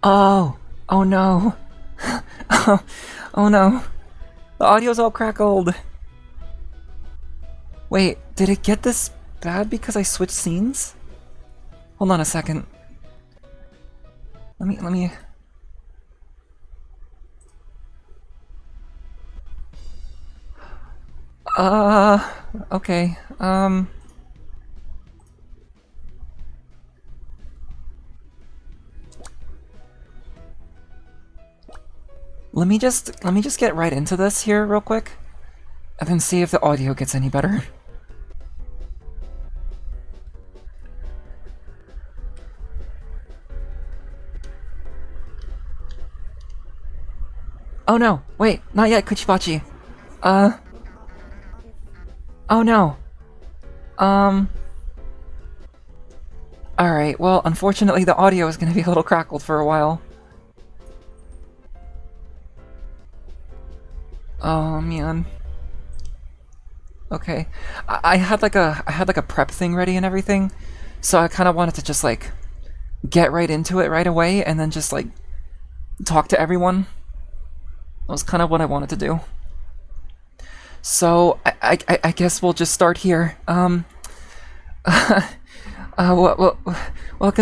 Oh, oh no. Oh, oh no. The audio's all crackled. Wait, did it get this bad because I switched scenes? Hold on a second. Let me. Uh, okay. Let me just get right into this here real quick, and then see if the audio gets any better. Oh no, wait, not yet, Kuchibachi. Uh, oh no. Um, alright, well, unfortunately the audio is gonna be a little crackled for a while. Oh man. Okay. I had like a prep thing ready and everything, so I kinda wanted to just like get right into it right away and then just like talk to everyone. That was kind of what I wanted to do. So I guess we'll just start here. Welcome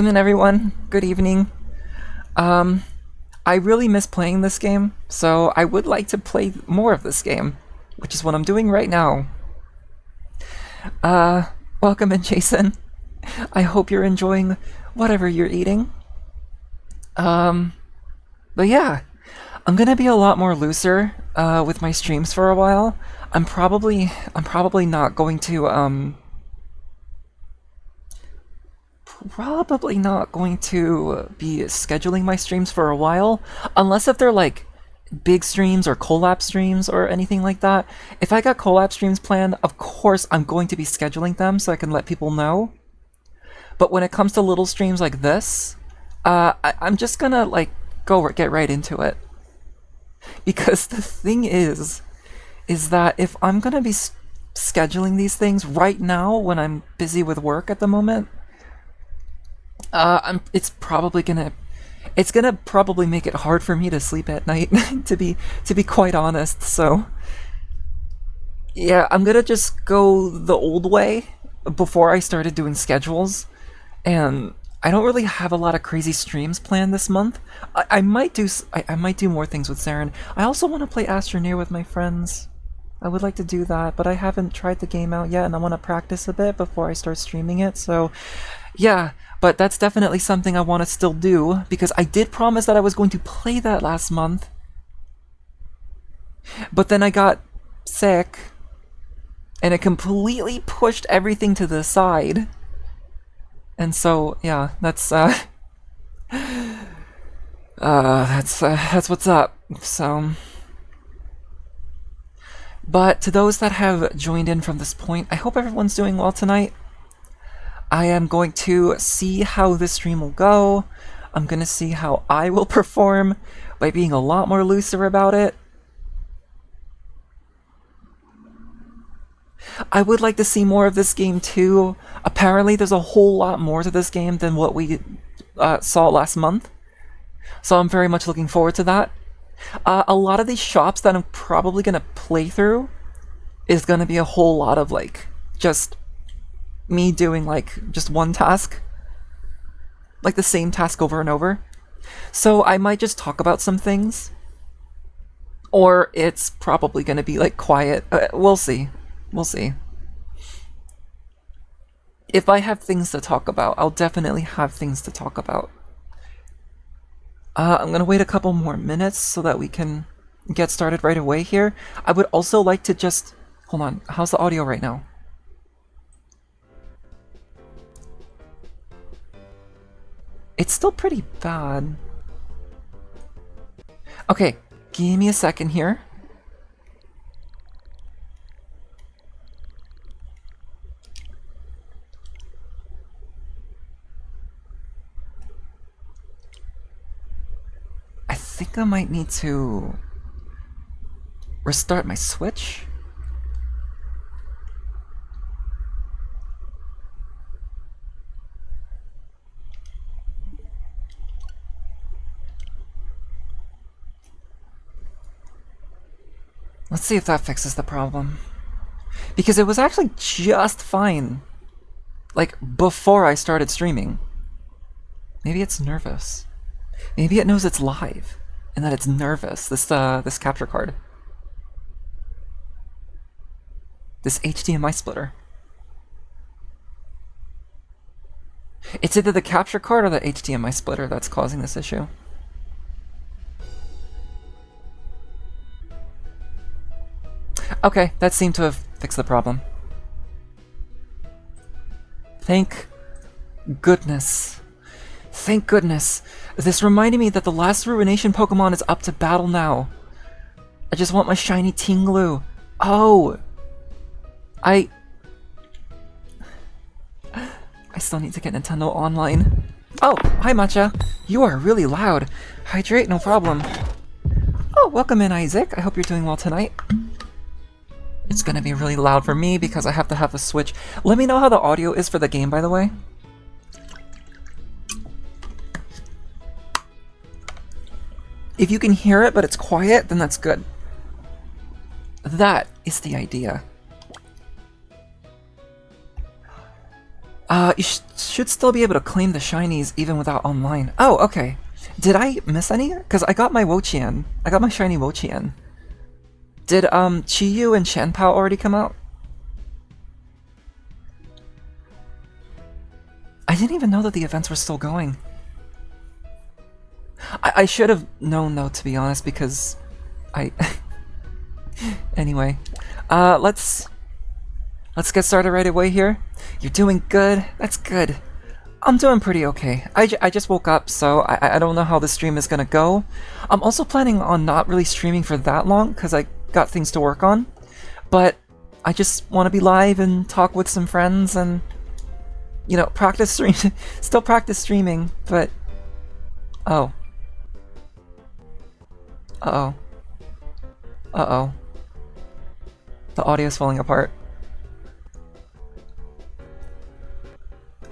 in everyone. Good evening. I really miss playing this game, so I would like to play more of this game, which is what I'm doing right now. Welcome in, Jason. I hope you're enjoying whatever you're eating. But yeah, I'm gonna be a lot more looser with my streams for a while. I'm probably not going to probably not going to be scheduling my streams for a while, unless if they're like big streams or collab streams or anything like that. If I got collab streams planned, of course I'm going to be scheduling them so I can let people know. But when it comes to little streams like this, I'm just gonna like get right into it. Because the thing is that if I'm gonna be scheduling these things right now when I'm busy with work at the moment, it's gonna probably make it hard for me to sleep at night. To be quite honest, so yeah, I'm gonna just go the old way before I started doing schedules, and I don't really have a lot of crazy streams planned this month. I might do more things with Saren. I also want to play Astroneer with my friends. I would like to do that, but I haven't tried the game out yet, and I want to practice a bit before I start streaming it. So, yeah, but that's definitely something I want to still do because I did promise that I was going to play that last month, but then I got sick, and it completely pushed everything to the side. And so, yeah, that's what's up. So, but to those that have joined in from this point, I hope everyone's doing well tonight. I am going to see how this stream will go. I'm going to see how I will perform by being a lot more looser about it. I would like to see more of this game too. Apparently, there's a whole lot more to this game than what we saw last month. So I'm very much looking forward to that. A lot of these shops that I'm probably going to play through is going to be a whole lot of like just me doing like just one task, like the same task over and over. So I might just talk about some things, or it's probably going to be like quiet. We'll see. We'll see. If I have things to talk about, I'll definitely have things to talk about. I'm gonna wait a couple more minutes so that we can get started right away here. I would also like to just hold on. How's the audio right now? It's still pretty bad. Okay, give me a second here. I think I might need to restart my Switch. Let's see if that fixes the problem. Because it was actually just fine, like, before I started streaming. Maybe it's nervous. Maybe it knows it's live, and that it's nervous, this capture card. This HDMI splitter. It's either the capture card or the HDMI splitter that's causing this issue. Okay, that seemed to have fixed the problem. Thank goodness. Thank goodness. This reminded me that the last Ruination Pokemon is up to battle now. I just want my shiny Tinglu. Oh! I still need to get Nintendo Online. Oh, hi Matcha. You are really loud. Hydrate, no problem. Oh, welcome in, Isaac. I hope you're doing well tonight. It's gonna be really loud for me because I have to have a Switch. Let me know how the audio is for the game, by the way. If you can hear it, but it's quiet, then that's good. That is the idea. You should still be able to claim the shinies even without online. Oh, okay. Did I miss any? Because I got my Wo-Chien. I got my shiny Wo-Chien. Did Chi-Yu and Shanpao already come out? I didn't even know that the events were still going. I should have known though, to be honest, because I... Anyway, let's get started right away here. You're doing good. That's good. I'm doing pretty okay. I just woke up, so I don't know how the stream is gonna go. I'm also planning on not really streaming for that long, because I got things to work on. But I just want to be live and talk with some friends and, you know, practice stream. Still practice streaming, but... Oh. Uh-oh. Uh-oh. The audio's falling apart.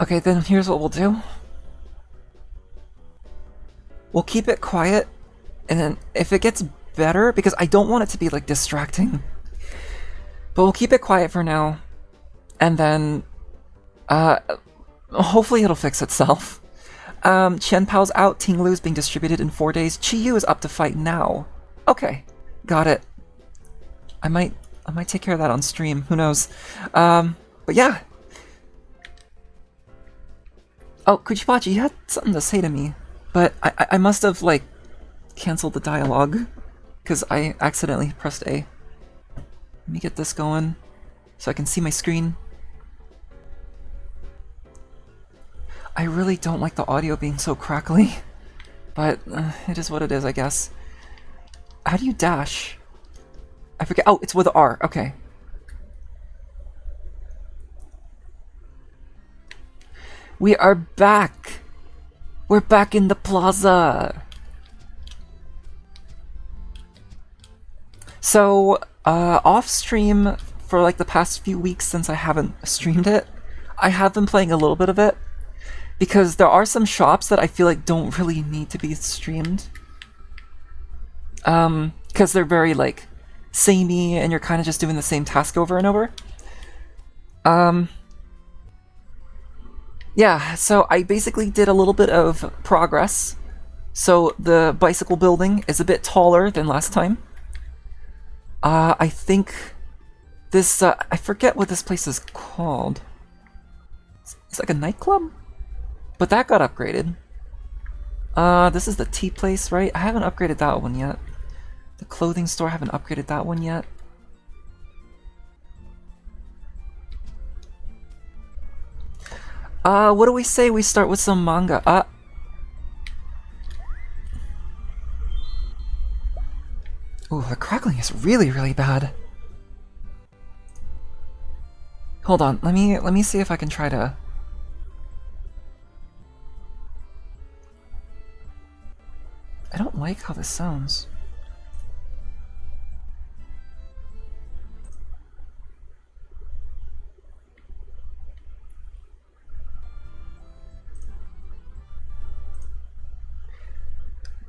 Okay, then here's what we'll do. We'll keep it quiet, and then if it gets better, because I don't want it to be, like, distracting, but we'll keep it quiet for now, and then, hopefully it'll fix itself. Qianpao's out, Tinglu's being distributed in 4 days, Chi-Yu is up to fight now. Okay, got it. I might take care of that on stream, who knows. But yeah. Oh, Kuchipachi, you had something to say to me, but I must have, like, canceled the dialogue, because I accidentally pressed A. Let me get this going, so I can see my screen. I really don't like the audio being so crackly, but it is what it is, I guess. How do you dash? I forget. Oh, it's with R, okay. We are back! We're back in the Plaza! So, off stream, for like the past few weeks since I haven't streamed it, I have been playing a little bit of it, because there are some shops that I feel like don't really need to be streamed. Because they're very, like, samey, and you're kind of just doing the same task over and over. Yeah, so I basically did a little bit of progress. So the bicycle building is a bit taller than last time. I think this, I forget what this place is called. It's like a nightclub? But that got upgraded. This is the tea place, right? I haven't upgraded that one yet. The clothing store, I haven't upgraded that one yet. What do we say we start with some manga? Ooh, the crackling is really, really bad. Hold on, let me see if I can try to... I don't like how this sounds.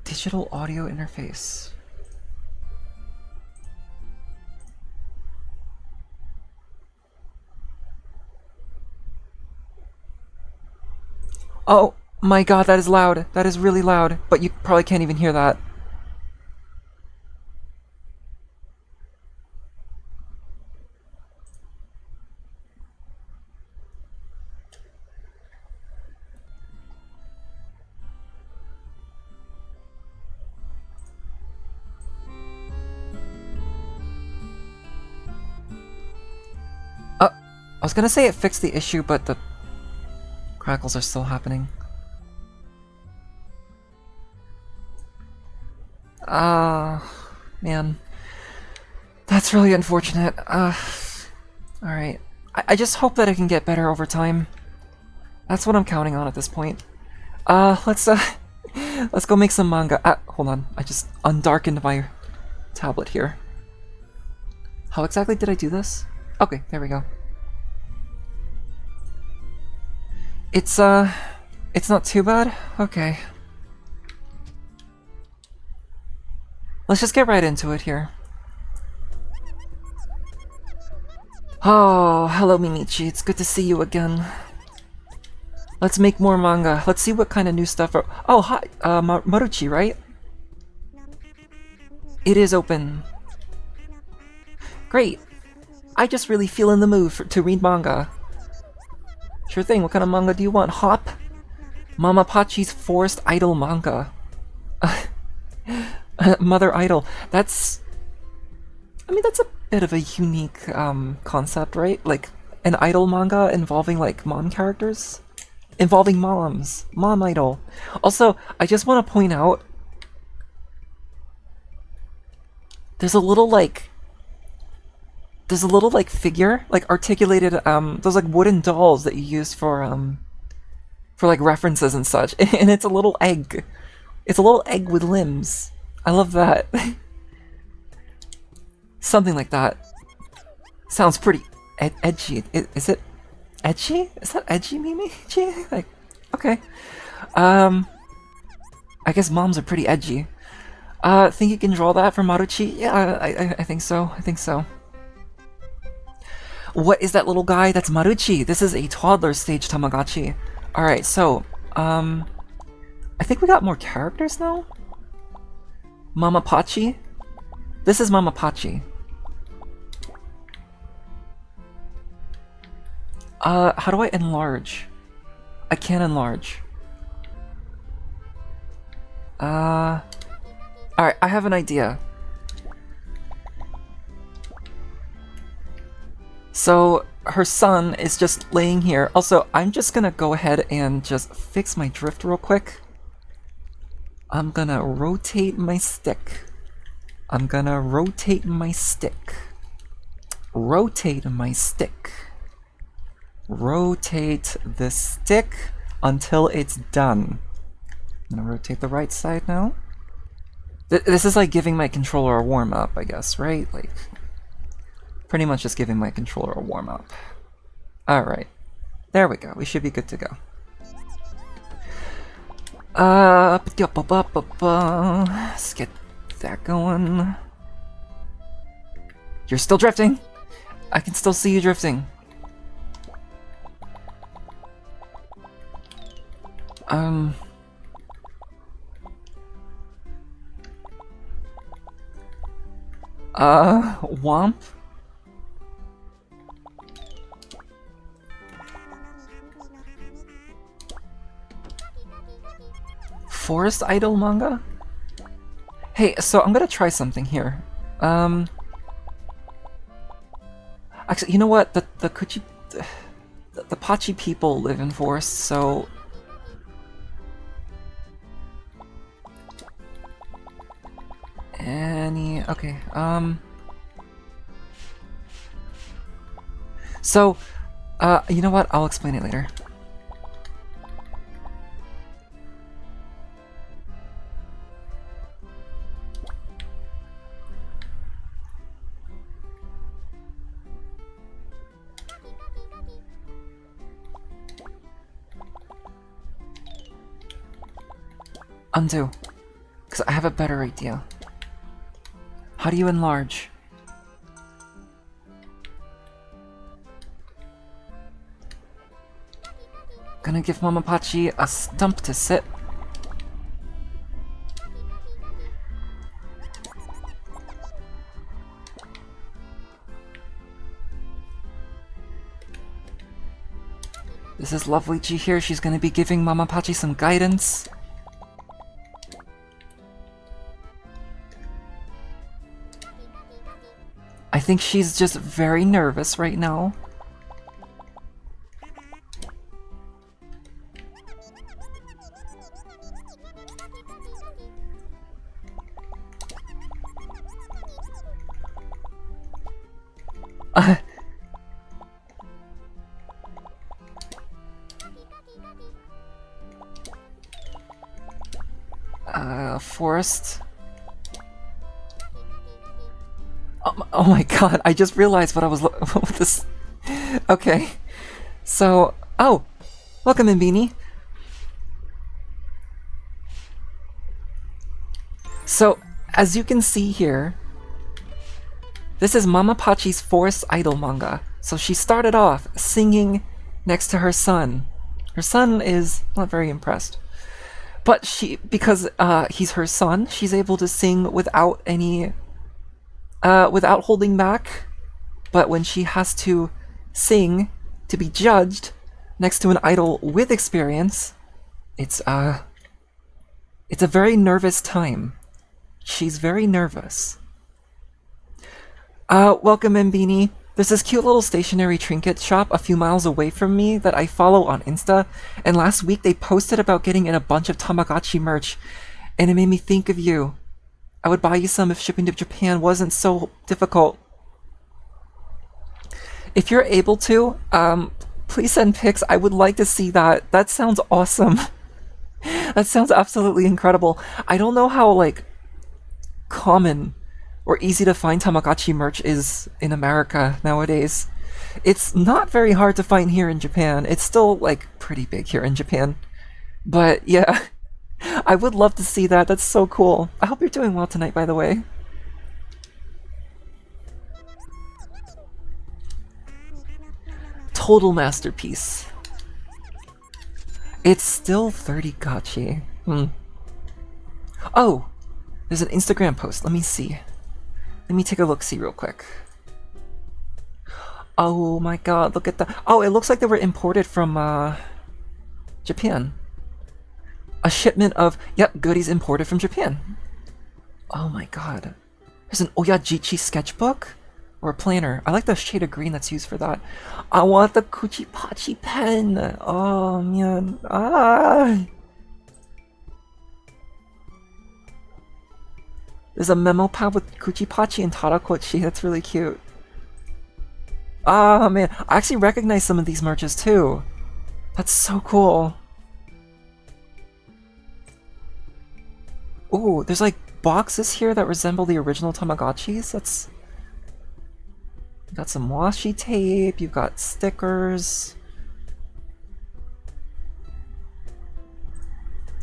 Digital audio interface. Oh my god, that is loud. That is really loud. But you probably can't even hear that. I was gonna say it fixed the issue, but the crackles are still happening. Man. That's really unfortunate. Alright. I just hope that it can get better over time. That's what I'm counting on at this point. Let's go make some manga. Hold on. I just undarkened my tablet here. How exactly did I do this? Okay, there we go. It's not too bad? Okay. Let's just get right into it here. Oh, hello Mimichi, it's good to see you again. Let's make more manga. Let's see what kind of new stuff are— Oh, hi, Maruchi, right? It is open. Great. I just really feel in the mood to read manga. Sure thing, what kind of manga do you want? Hop? Mama Pachi's Forest Idol manga. Mother Idol. That's— I mean, that's a bit of a unique concept, right? Like, an idol manga involving, like, mom characters? Involving moms. Mom idol. Also, I just want to point out, there's a little, like, figure, like, articulated, those, like, wooden dolls that you use for, like, references and such. And it's a little egg. It's a little egg with limbs. I love that. Something like that. Sounds pretty edgy. Is it edgy? Is that edgy, Mimi? Like, okay. I guess moms are pretty edgy. Think you can draw that for Maruchi? Yeah, I think so. I think so. What is that little guy? That's Maruchi. This is a toddler stage Tamagotchi. Alright, so, I think we got more characters now? Mama Pachi? This is Mama Pachi. How do I enlarge? I can't enlarge. Alright, I have an idea. So, her son is just laying here. Also, I'm just gonna go ahead and just fix my drift real quick. I'm gonna rotate my stick. Rotate my stick. Rotate the stick until it's done. I'm gonna rotate the right side now. This is like giving my controller a warm-up, I guess, right? Like, pretty much just giving my controller a warm-up. Alright. There we go. We should be good to go. Let's get that going. You're still drifting! I can still see you drifting. Womp? Forest Idol manga? Hey, so I'm gonna try something here. Actually, you know what? The Pachi people live in forests, so okay, so, you know what? I'll explain it later. Undo, because I have a better idea. How do you enlarge? Gonna give Mama Pachi a stump to sit. This is lovely Chi here. She's gonna be giving Mama Pachi some guidance. I think she's just very nervous right now. Forest. Oh my god, I just realized what I was with this. Okay. So, oh, welcome in, Beanie. So, as you can see here, this is Mama Pachi's Forest Idol manga. So she started off singing next to her son. Her son is not very impressed. But because he's her son, she's able to sing without any, without holding back. But when she has to sing to be judged next to an idol with experience, it's a very nervous time. She's very nervous. Welcome in, Beanie. There's this cute little stationary trinket shop a few miles away from me that I follow on Insta, and last week they posted about getting in a bunch of Tamagotchi merch, and it made me think of you. I would buy you some if shipping to Japan wasn't so difficult. If you're able to, please send pics. I would like to see that. That sounds awesome. That sounds absolutely incredible. I don't know how, like, common or easy to find Tamagotchi merch is in America nowadays. It's not very hard to find here in Japan. It's still, like, pretty big here in Japan. But, yeah, I would love to see that. That's so cool. I hope you're doing well tonight, by the way. Total masterpiece. It's still 30 gachi. Oh! There's an Instagram post. Let me see. Let me take a look-see real quick. Oh my god, look at that. Oh, it looks like they were imported from, Japan. A shipment of, yep, goodies imported from Japan. Oh my god. There's an Oyajichi sketchbook? Or a planner. I like the shade of green that's used for that. I want the Kuchipachi pen! Oh, man. Ah! There's a memo pad with Kuchipachi and Tamagotchi. That's really cute. Ah, man. I actually recognize some of these merches, too. That's so cool. Ooh, there's like boxes here that resemble the original Tamagotchis. That's... You've got some washi tape, you've got stickers.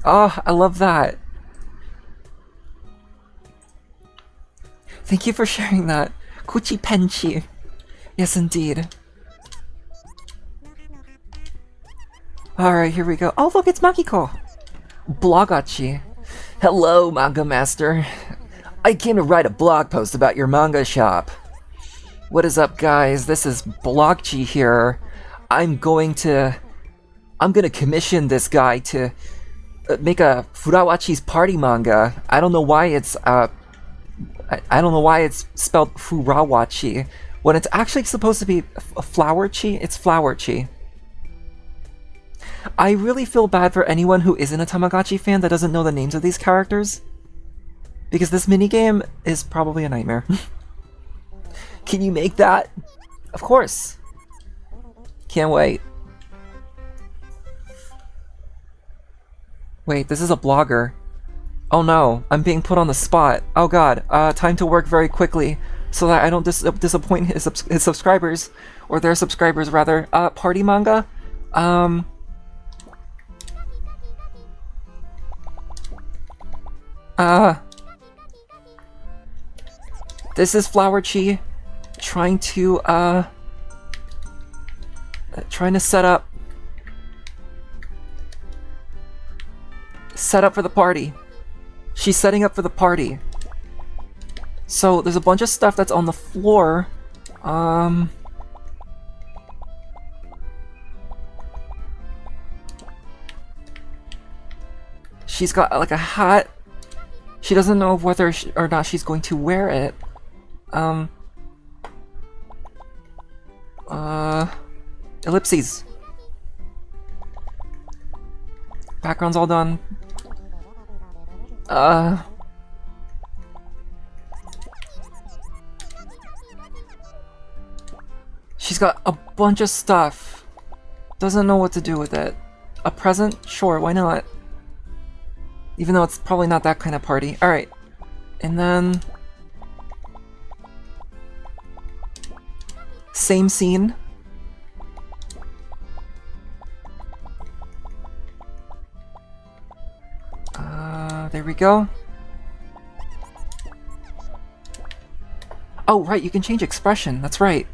Oh, I love that. Thank you for sharing that. Kuchi Penchi. Yes, indeed. Alright, here we go. Oh, look, it's Makiko. Blogachi. Hello, Manga Master. I came to write a blog post about your manga shop. What is up, guys? This is Blogchi here. I'm gonna commission this guy to make a Furawachi's party manga. I don't know why it's I don't know why it's spelled Furawachi when it's actually supposed to be a Flowerchi. It's Flowerchi. I really feel bad for anyone who isn't a Tamagotchi fan that doesn't know the names of these characters, because this minigame is probably a nightmare. Can you make that? Of course. Can't wait. Wait, this is a blogger. Oh no, I'm being put on the spot. Oh god, time to work very quickly so that I don't disappoint his subscribers, or their subscribers rather. Party manga? This is Flowerchi trying to set up set up for the party. She's setting up for the party. So there's a bunch of stuff that's on the floor. She's got like a hat. She doesn't know whether or not she's going to wear it. Ellipses. Background's all done. She's got a bunch of stuff. Doesn't know what to do with it. A present? Sure, why not? Even though it's probably not that kind of party. Alright. And then... same scene. There we go. Oh, right, you can change expression. That's right.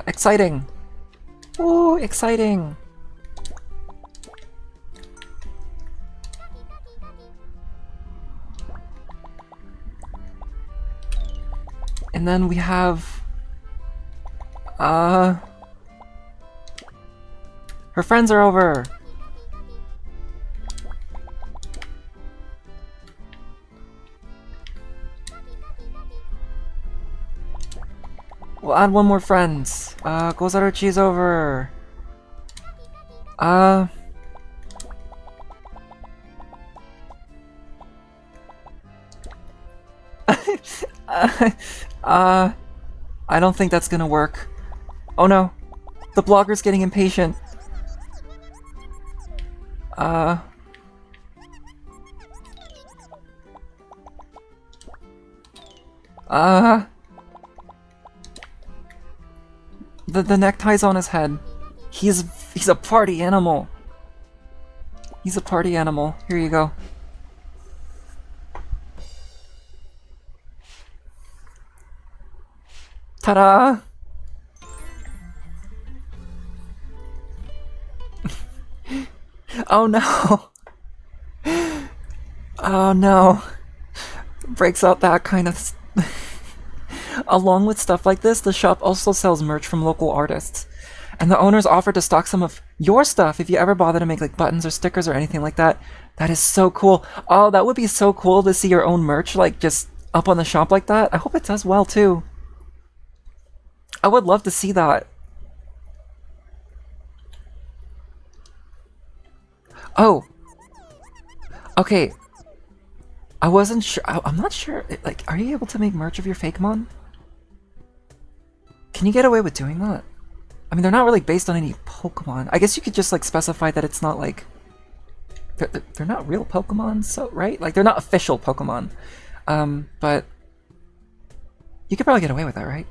Exciting. Ooh, exciting. And then we have... her friends are over! We'll add one more friend. Gozaruchi's over. I don't think that's gonna work. Oh no. The blogger's getting impatient. The necktie's on his head. He's a party animal. He's a party animal. Here you go. Ta-da! Oh no! Oh no! Breaks out that kind of... Along with stuff like this, the shop also sells merch from local artists. And the owners offer to stock some of your stuff if you ever bother to make like buttons or stickers or anything like that. That is so cool. Oh, that would be so cool to see your own merch like just up on the shop like that. I hope it does well too. I would love to see that. Oh. Okay. I wasn't sure. I'm not sure. Like, are you able to make merch of your Fakemon? Can you get away with doing that? I mean, they're not really based on any Pokemon. I guess you could just like specify that it's not like... They're not real Pokemon, so right? Like, they're not official Pokemon. But... you could probably get away with that, right?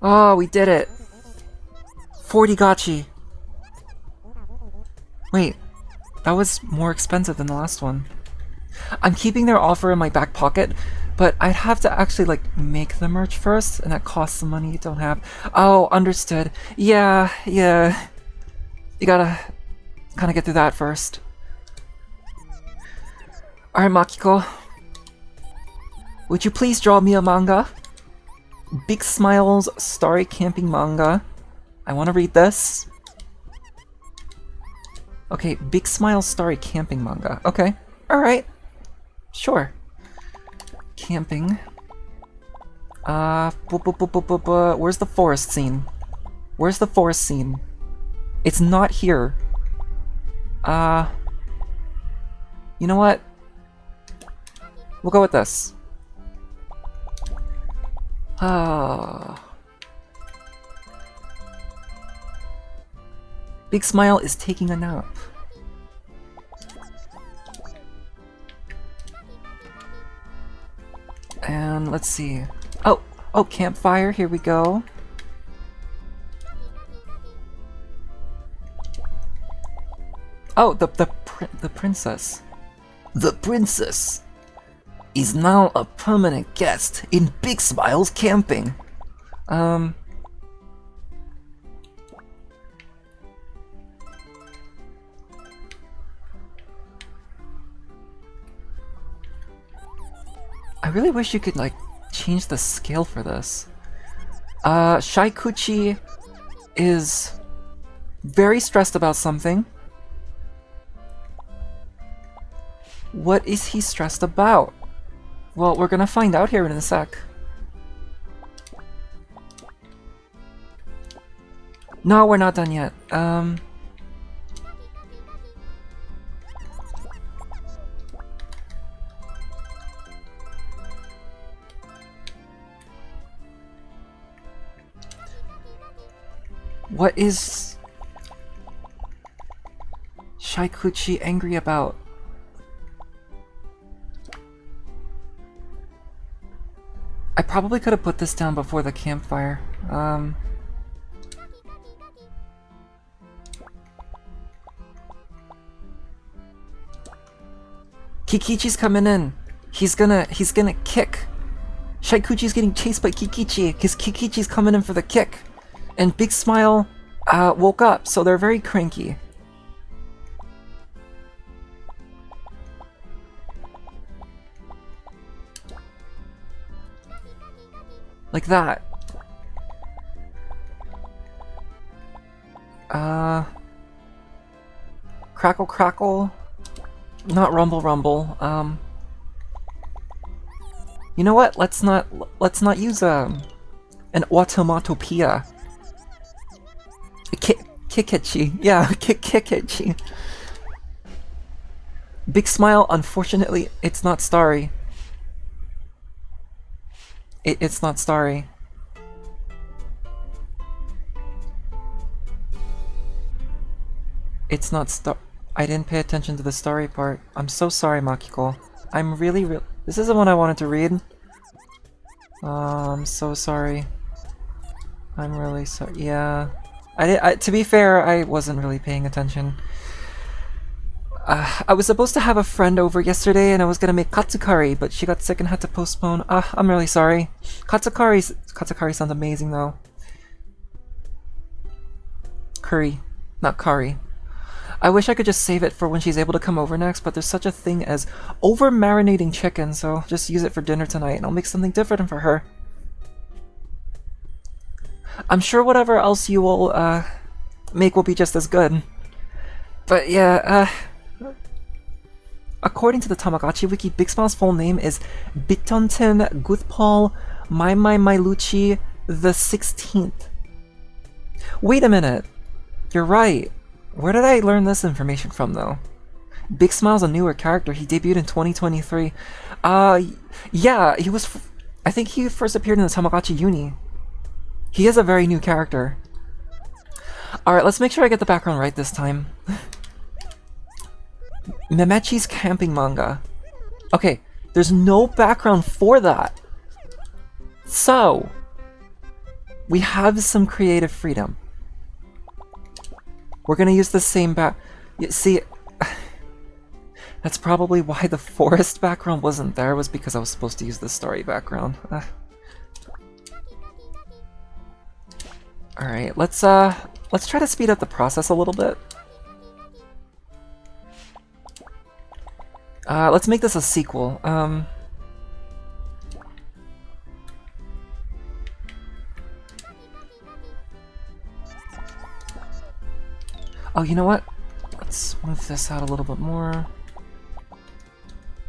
Oh, we did it! 40 Gotchi! Wait, that was more expensive than the last one. I'm keeping their offer in my back pocket, but I'd have to actually, like, make the merch first, and that costs some money you don't have. Oh, understood. Yeah. You gotta kind of get through that first. Alright, Makiko. Would you please draw me a manga? Big Smiles Starry Camping Manga. I want to read this. Okay, Big Smile Starry Camping Manga. Okay, alright. Sure. Camping. Where's the forest scene? Where's the forest scene? It's not here. You know what? We'll go with this. Big Smile is taking a nap. And let's see. Oh, campfire, here we go. Oh, the princess. The princess! is now a permanent guest in Big Smile's camping. I really wish you could, like, change the scale for this. Shaikuchi is very stressed about something. What is he stressed about? Well, we're gonna find out here in a sec. No, we're not done yet. What is Shaikuchi angry about? I probably could have put this down before the campfire. Kikichi's coming in. He's gonna kick. Shaikuchi's getting chased by Kikichi because Kikichi's coming in for the kick. And Big Smile woke up, so they're very cranky. Like that. Crackle crackle. Not rumble rumble. You know what? Let's not use an automatopoeia. Kikichi. Yeah, Kikichi. Big Smile, unfortunately, it's not starry. It's not starry. It's not I didn't pay attention to the starry part. I'm so sorry, Makiko. I'm really this isn't what I wanted to read. I'm so sorry. I'm really sorry. Yeah. To be fair, I wasn't really paying attention. I was supposed to have a friend over yesterday and I was gonna make katsukari, but she got sick and had to postpone. I'm really sorry. Katsukari sounds amazing though. Curry, not curry. I wish I could just save it for when she's able to come over next, but there's such a thing as over-marinating chicken, so just use it for dinner tonight and I'll make something different for her. I'm sure whatever else you will make will be just as good. But yeah, according to the Tamagotchi wiki, Big Smile's full name is Bitonten Guthpal Mailuchi the 16th. Wait a minute. You're right. Where did I learn this information from, though? Big Smile's a newer character. He debuted in 2023. Yeah, he was... I think he first appeared in the Tamagotchi Uni. He is a very new character. Alright, let's make sure I get the background right this time. Memechi's camping manga. Okay, there's no background for that. So, we have some creative freedom. We're gonna use the same see, that's probably why the forest background wasn't there, was because I was supposed to use the story background. Alright, let's try to speed up the process a little bit. Let's make this a sequel. Oh, you know what? Let's move this out a little bit more.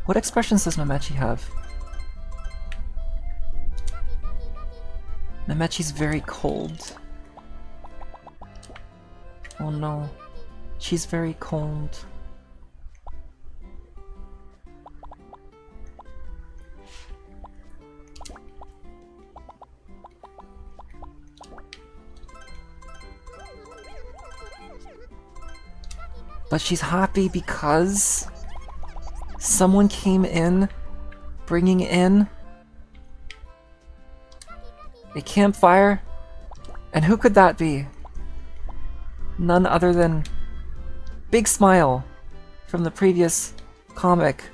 What expressions does Memechi have? Memechi's very cold. Oh no. She's very cold. But she's happy because someone came in, bringing in a campfire. And who could that be? None other than Big Smile from the previous comic.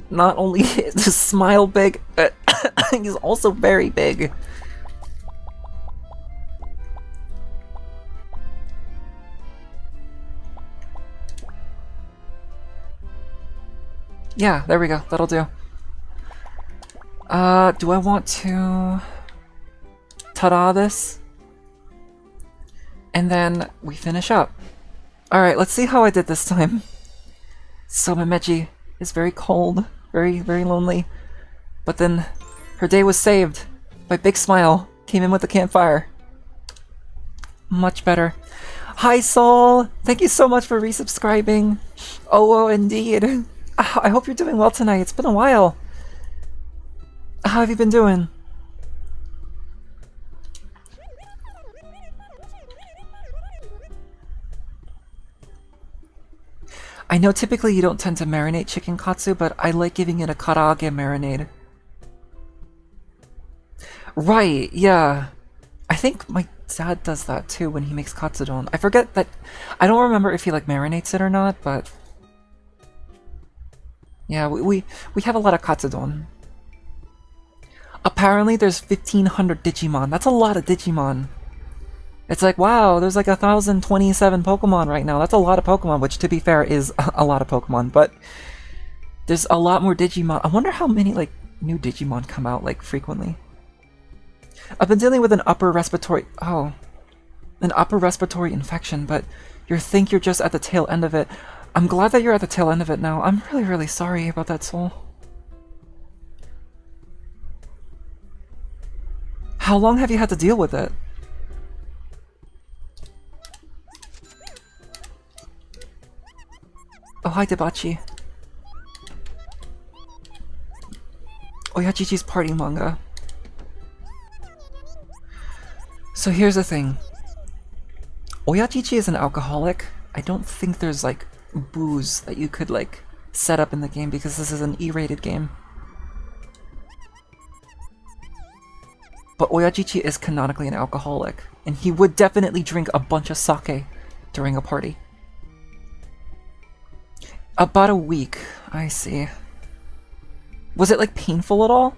Not only is his smile big, he's also very big. Yeah, there we go. That'll do. Do I want to ta-da this? And then we finish up. Alright, let's see how I did this time. So Memeji is very cold, very, very lonely. But then her day was saved by Big Smile. Came in with the campfire. Much better. Hi Soul! Thank you so much for resubscribing. Oh, indeed. I hope you're doing well tonight. It's been a while. How have you been doing? I know typically you don't tend to marinate chicken katsu, but I like giving it a karaage marinade. Right, yeah. I think my dad does that too when he makes katsudon. I forget that... I don't remember if he like marinates it or not, but... Yeah, we have a lot of katsudon. Apparently there's 1,500 Digimon. That's a lot of Digimon. It's like, wow, there's like 1,027 Pokemon right now. That's a lot of Pokemon, which to be fair is a lot of Pokemon, but there's a lot more Digimon. I wonder how many like new Digimon come out like frequently. I've been dealing with an upper respiratory infection, but you think you're just at the tail end of it. I'm glad that you're at the tail end of it now. I'm really, really sorry about that, Soul. How long have you had to deal with it? Oh, hi, Debachi. Oyachichi's party manga. So here's the thing. Oyachichi is an alcoholic. I don't think there's, like, booze that you could, like, set up in the game because this is an E-rated game. But Oyachichi is canonically an alcoholic, and he would definitely drink a bunch of sake during a party. About a week, I see. Was it, like, painful at all?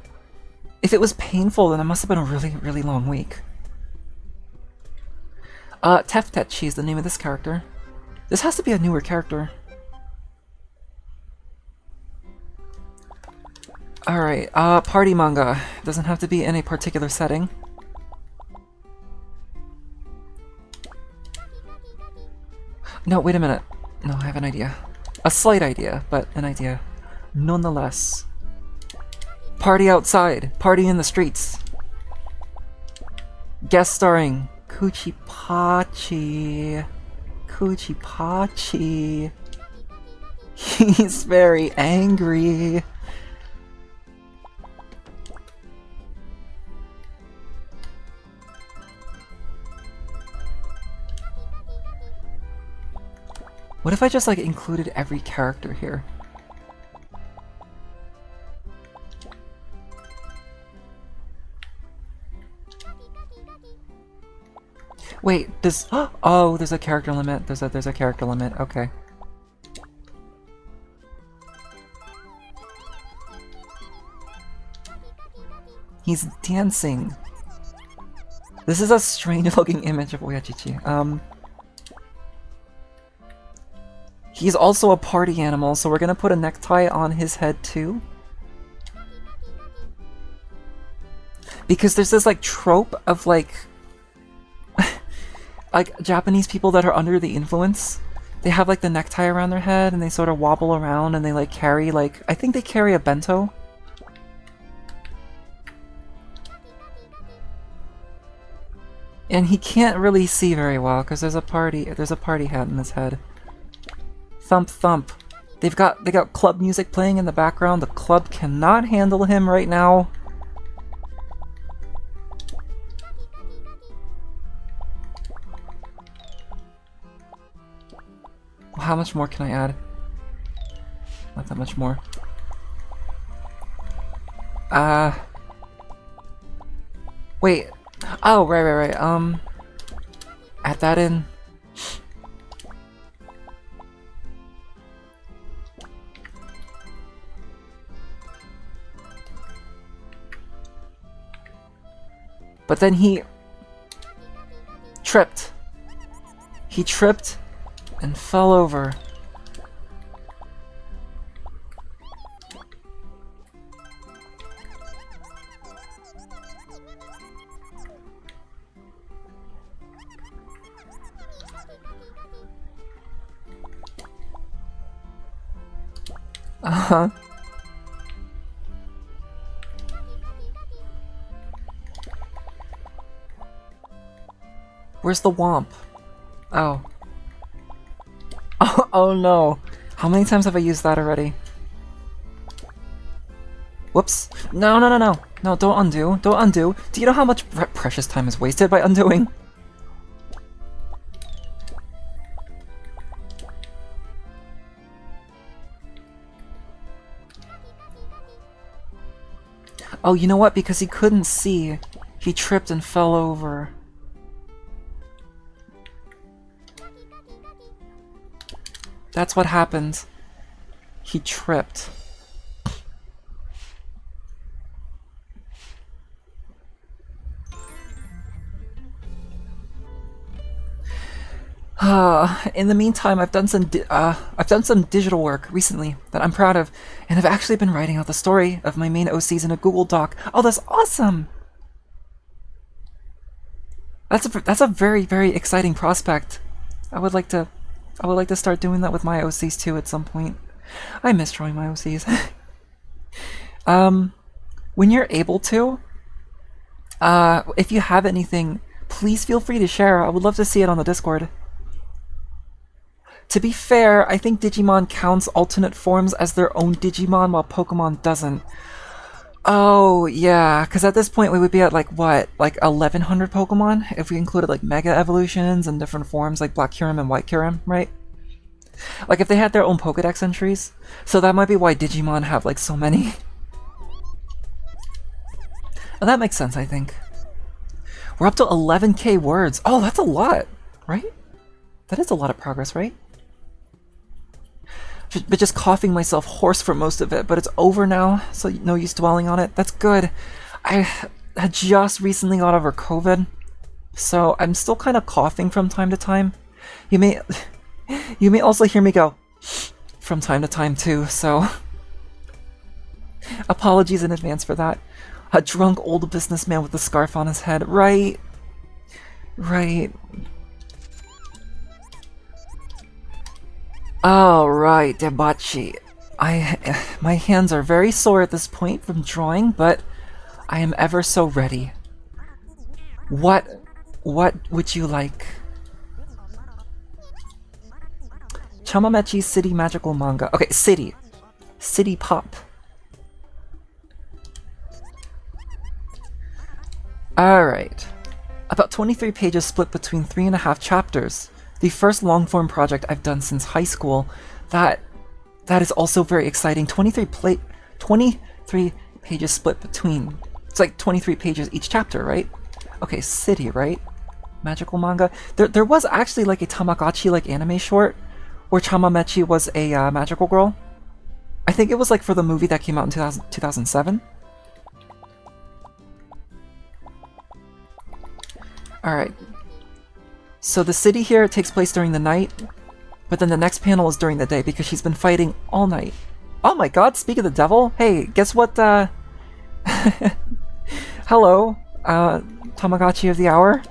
If it was painful, then it must have been a really, really long week. Teftetchi is the name of this character. This has to be a newer character. Alright, party manga. Doesn't have to be in a particular setting. No, wait a minute. No, I have an idea. A slight idea, but an idea. Nonetheless. Party outside. Party in the streets. Guest starring Kuchipachi. Kuchipachi. He's very angry. What if I just like included every character here? Wait, does oh, there's a character limit. There's a character limit. Okay. He's dancing. This is a strange looking image of Oyachichi. He's also a party animal, so we're gonna put a necktie on his head too. Because there's this like trope of like like Japanese people that are under the influence. They have like the necktie around their head and they sort of wobble around and they like carry like, I think they carry a bento. And he can't really see very well because there's a party hat in his head. Thump thump. They got club music playing in the background. The club cannot handle him right now. How much more can I add? Not that much more. Wait. Oh, right. Add that in. But then he tripped. He tripped and fell over. Uh-huh. Where's the womp? Oh. Oh no. How many times have I used that already? Whoops. No, no, no, no. No, don't undo. Don't undo. Do you know how much precious time is wasted by undoing? Oh, you know what? Because he couldn't see, he tripped and fell over. That's what happened. He tripped. In the meantime, I've done some digital work recently that I'm proud of, and I've actually been writing out the story of my main OCs in a Google Doc. Oh, that's awesome! That's a very, very exciting prospect. I would like to start doing that with my OCs too at some point. I miss drawing my OCs. When you're able to, if you have anything, please feel free to share. I would love to see it on the Discord. To be fair, I think Digimon counts alternate forms as their own Digimon while Pokemon doesn't. Oh, yeah, because at this point we would be at like, what, like 1100 Pokemon? If we included like Mega Evolutions and different forms like Black Kyurem and White Kyurem, right? Like if they had their own Pokedex entries. So that might be why Digimon have like so many. Oh, that makes sense, I think. We're up to 11k words. Oh, that's a lot, right? That is a lot of progress, right? But just coughing myself hoarse for most of it, but it's over now, so no use dwelling on it. That's good. I had just recently got over COVID, so I'm still kind of coughing from time to time. You may also hear me go from time to time too, so apologies in advance for that. A drunk old businessman with a scarf on his head. Right. Right. Alright, Tamagotchi. My hands are very sore at this point from drawing, but I am ever so ready. What would you like? Chamamechi City Magical Manga. Okay, City. City Pop. Alright. About 23 pages split between 3.5 chapters. The first long-form project I've done since high school. That is also very exciting. 23 pages split between... It's like 23 pages each chapter, right? Okay, City, right? Magical manga. There was actually like a Tamagotchi like anime short where Chamamechi was a magical girl. I think it was like for the movie that came out in 2007. Alright. So the city here takes place during the night, but then the next panel is during the day because she's been fighting all night. Oh my god, speak of the devil! Hey, guess what, hello, Tamagotchi of the hour?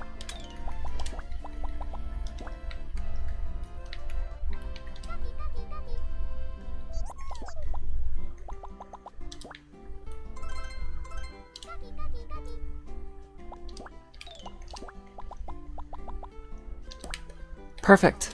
Perfect.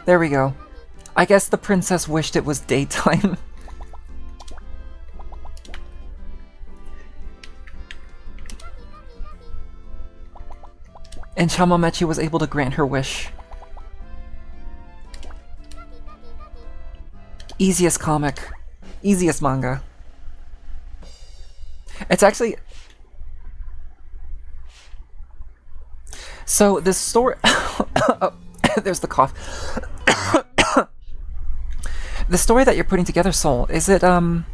There we go. I guess the princess wished it was daytime. And Chamamechi was able to grant her wish. Easiest comic. Easiest manga. It's actually... So this story... oh, there's the cough. The story that you're putting together, Soul, is it a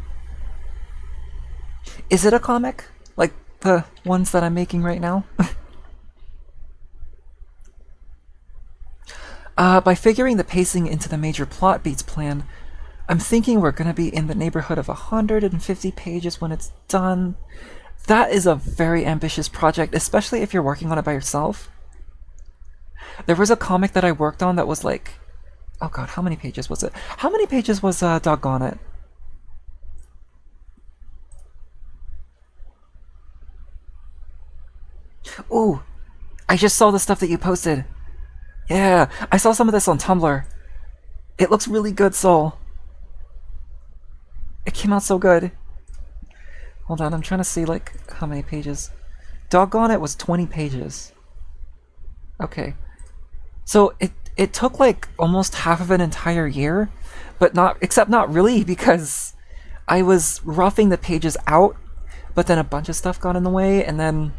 comic? Like the ones that I'm making right now? By figuring the pacing into the major plot beats plan, I'm thinking we're gonna be in the neighborhood of 150 pages when it's done. That is a very ambitious project, especially if you're working on it by yourself. There was a comic that I worked on that was like... Oh god, how many pages was it? How many pages was Doggone It? Ooh, I just saw the stuff that you posted. Yeah, I saw some of this on Tumblr. It looks really good, Soul. It came out so good. Hold on, I'm trying to see, like, how many pages. Doggone It was 20 pages. Okay. So, it took, like, almost half of an entire year, but not really, because I was roughing the pages out, but then a bunch of stuff got in the way, and then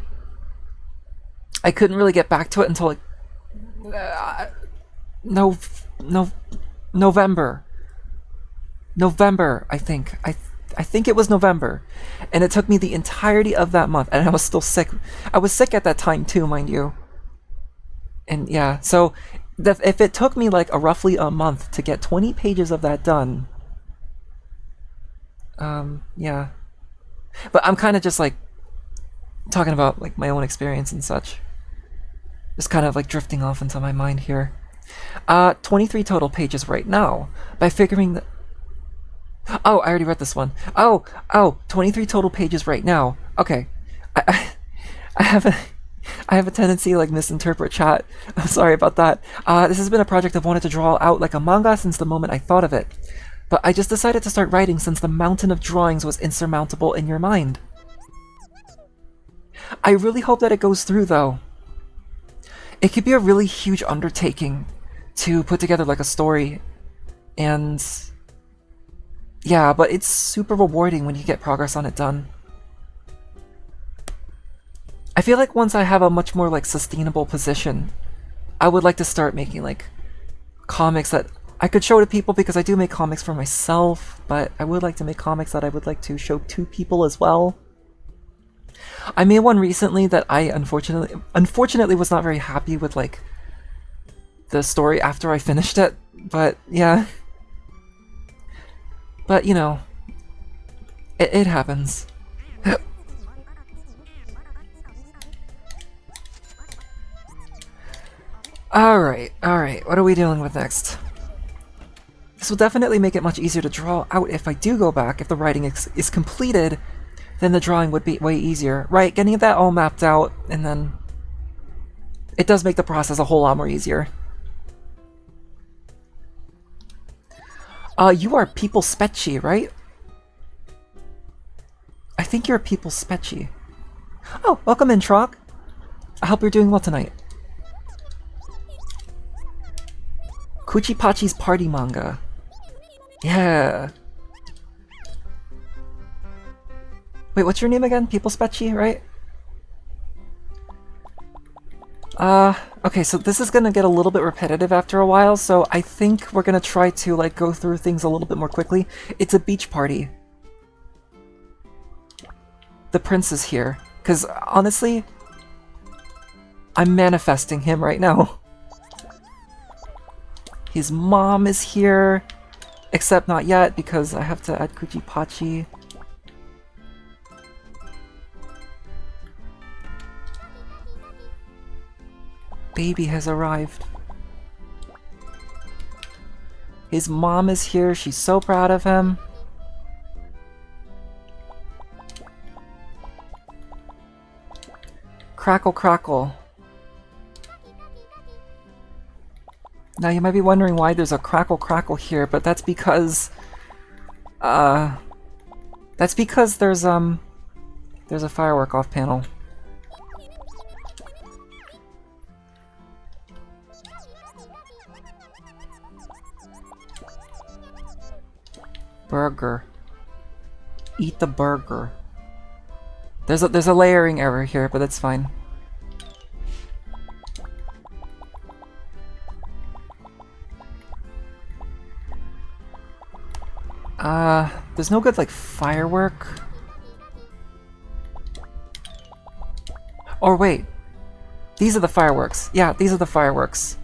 I couldn't really get back to it until, like, November. November, I think. I think it was November. And it took me the entirety of that month, and I was still sick. I was sick at that time too, mind you. And yeah, so if it took me like roughly a month to get 20 pages of that done, yeah. But I'm kind of just like talking about like my own experience and such. Just kind of like drifting off into my mind here. 23 total pages right now. By figuring the... Oh, I already read this one. Oh, 23 total pages right now. Okay. I have a tendency to like misinterpret chat. I'm sorry about that. This has been a project I've wanted to draw out like a manga since the moment I thought of it. But I just decided to start writing since the mountain of drawings was insurmountable in your mind. I really hope that it goes through though. It could be a really huge undertaking to put together like a story, and yeah, but it's super rewarding when you get progress on it done. I feel like once I have a much more like sustainable position, I would like to start making like comics that I could show to people, because I do make comics for myself, but I would like to make comics that I would like to show to people as well. I made one recently that I unfortunately was not very happy with like the story after I finished it, but yeah. But you know, it happens. Alright, what are we dealing with next? This will definitely make it much easier to draw out if I do go back. If the writing is completed, then the drawing would be way easier. Right, getting that all mapped out, and then it does make the process a whole lot more easier. You are People Spetchy, right? I think you're People Spetchy. Oh, welcome in, Trog. I hope you're doing well tonight. Kuchipachi's party manga. Yeah. Wait, what's your name again? People Spetchy, right? Okay, so this is gonna get a little bit repetitive after a while, so I think we're gonna try to, like, go through things a little bit more quickly. It's a beach party. The prince is here. Because, honestly, I'm manifesting him right now. His mom is here, except not yet, because I have to add Kuchipachi. Baby has arrived. His mom is here, she's so proud of him. Crackle crackle. Now you might be wondering why there's a crackle crackle here, but that's because there's a firework off panel. Burger. Eat the burger. There's a layering error here, but that's fine. There's no good, like, firework. Or wait. These are the fireworks. Yeah, these are the fireworks.